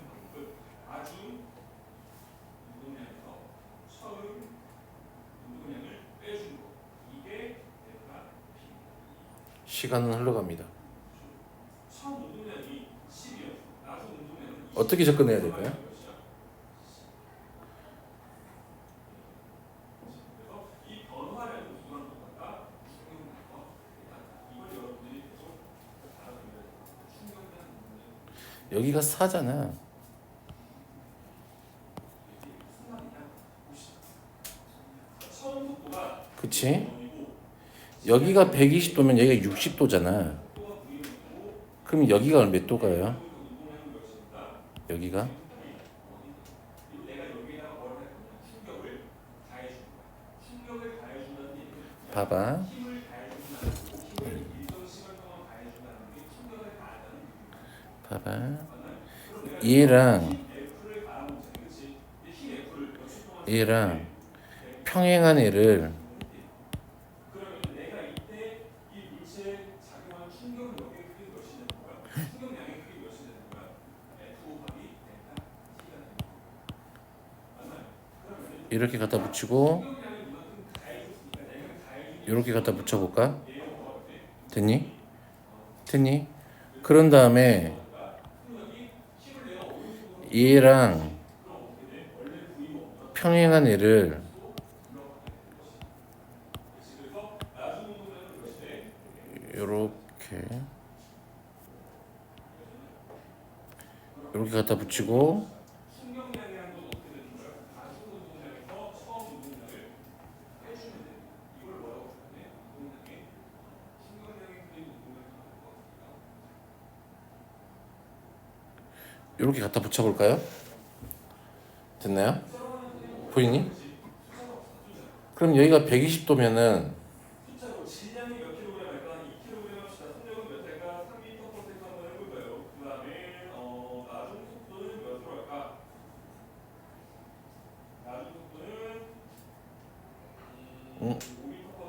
시간은 흘러갑니다. 어떻게 접근해야 될까요? 여기가 4잖아. 그치? 여기가 120도면 여기가 60도잖아. 그럼 여기가 몇 도가요? 여기가? 봐봐. 봐봐. 얘랑 평행한 애를 이렇게 갖다 붙이고 이렇게 갖다 붙여볼까? 됐니? 됐니? 그런 다음에 얘랑 평행한 애를 이렇게 갖다 붙이고 이렇게 갖다 붙여볼까요? 됐나요? 보이니? 그럼 여기가 120도면은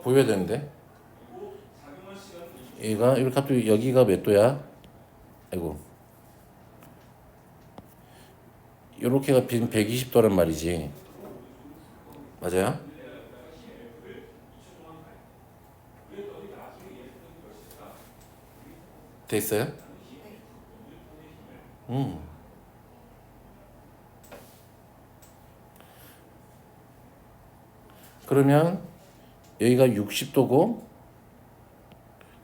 보여야 되는데 얘가 이렇게 갑자기 여기가 몇 도야? 아이고 요렇게가 빈 120도란 말이지. 맞아요? 됐어요? 그러면 여기가 60도고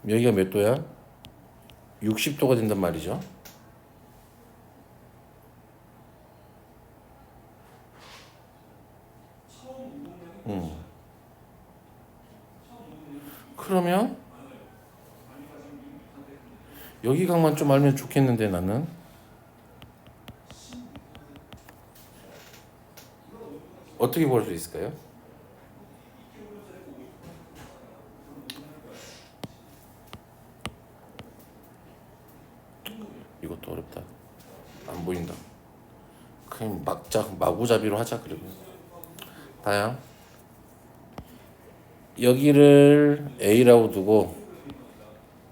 여기가 몇 도야? 60도가 된단 말이죠. 그러면 여기 각만 좀 알면 좋겠는데 나는 어떻게 볼 수 있을까요? 이것도 어렵다. 안 보인다. 그냥 마구잡이로 하자. 그리고 봐요. 여기를 A라고 두고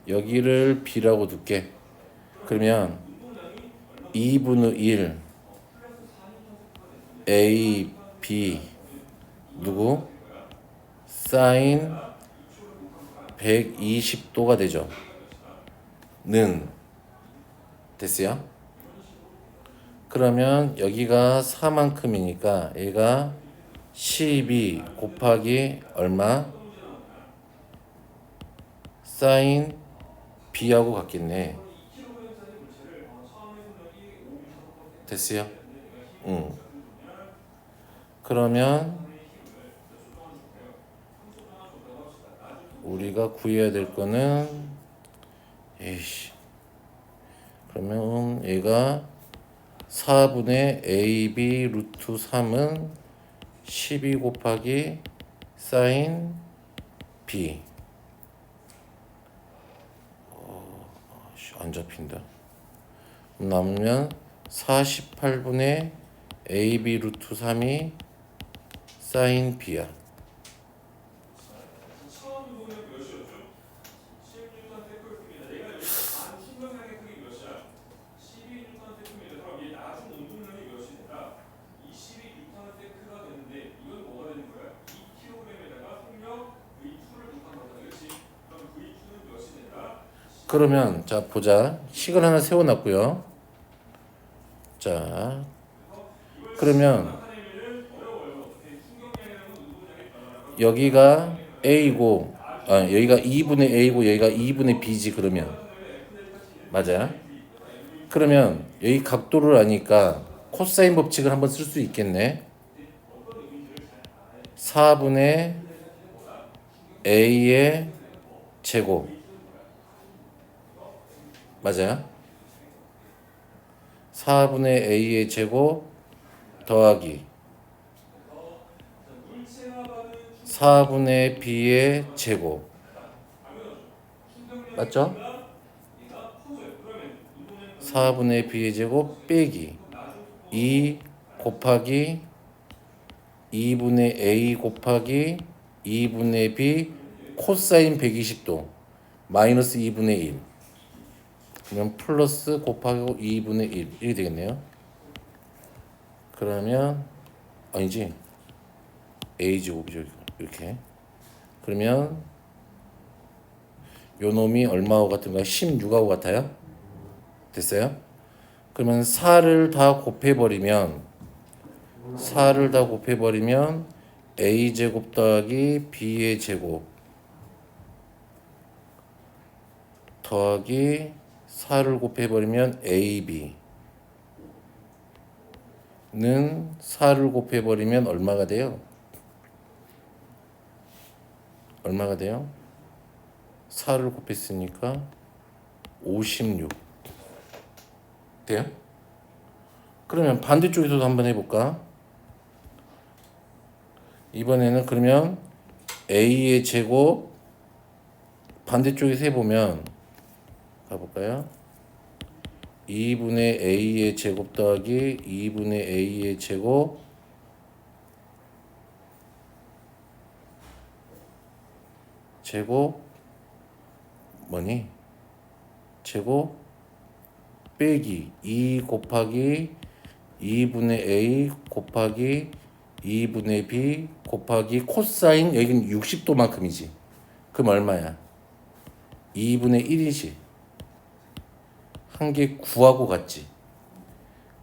여기를 B라고 둘게. 그러면 2분의 1 A, B 누구? 사인 120도가 되죠. 는 됐어요? 그러면 여기가 4만큼이니까 얘가 12 곱하기 얼마? 사인 B하고 같겠네. 됐어요? 그러면 우리가 구해야 될 거는 그러면 얘가 4분의 AB 루트 3은 12 곱하기 사인 B 안 잡힌다. 남으면 48분의 AB 루트 3이 사인 B야. 그러면 자 보자. 식을 하나 세워놨고요. 자 그러면 여기가 A고 여기가 2분의 A고 여기가 2분의 B지. 그러면 맞아. 그러면 여기 각도를 아니까 코사인 법칙을 한번 쓸 수 있겠네. 4분의 A의 제곱 맞아요? 4분의 A의 제곱 더하기 4분의 B의 제곱 맞죠? 4분의 B의 제곱 빼기 2 곱하기 2분의 A 곱하기 2분의 B 코사인 120도 마이너스 2분의 1 그러면 플러스 곱하기 2분의 1 이렇게 되겠네요. 그러면 아니지 A제곱이죠 이렇게. 그러면 요 놈이 얼마하고 같은가요? 16하고 같아요? 됐어요? 그러면 4를 다 곱해버리면 A제곱 더하기 B의 제곱 더하기 4를 곱해버리면 AB 는 4를 곱해버리면 얼마가 돼요? 4를 곱했으니까 56 돼요? 그러면 반대쪽에서도 한번 해볼까? 이번에는 그러면 A의 제곱 반대쪽에서 해보면 가볼까요? 2분의 A의 제곱 더하기 2분의 A의 제곱 뭐니? 제곱 빼기 2 곱하기 2분의 A 곱하기 2분의 B 곱하기 코사인 여기는 60도만큼이지. 그럼 얼마야? 2분의 1이지. 한 개 9하고 같지.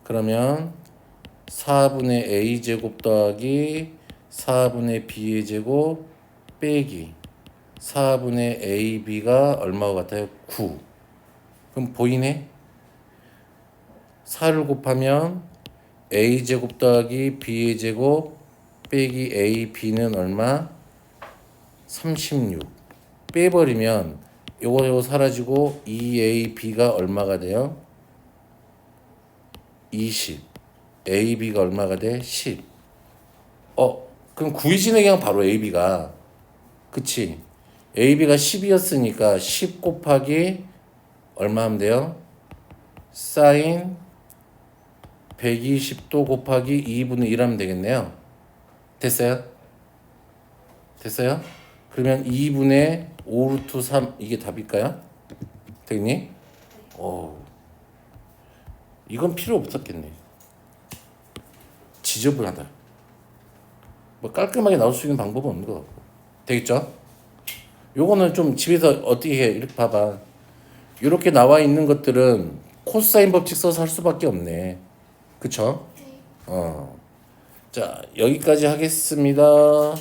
그러면 4분의 A제곱 더하기 4분의 B의 제곱 빼기 4분의 AB가 얼마와 같아요? 9. 그럼 보이네? 4를 곱하면 A제곱 더하기 B의 제곱 빼기 AB는 얼마? 36. 빼버리면 요거 사라지고 2AB가 얼마가 돼요? 20. AB가 얼마가 돼? 10. 그럼 구이지네 그냥 바로 AB가. 그치? AB가 10이었으니까 10 곱하기 얼마 하면 돼요? 사인 120도 곱하기 2분의 1 하면 되겠네요. 됐어요? 그러면 2분의 5 루트 3 이게 답일까요? 되겠니? 이건 필요 없었겠네. 지저분하다. 뭐 깔끔하게 나올 수 있는 방법은 없는 것 같고. 되겠죠? 요거는 좀 집에서 어떻게 해? 이렇게 봐봐. 이렇게 나와 있는 것들은 코사인 법칙 써서 할 수밖에 없네. 그쵸? 자, 여기까지 하겠습니다.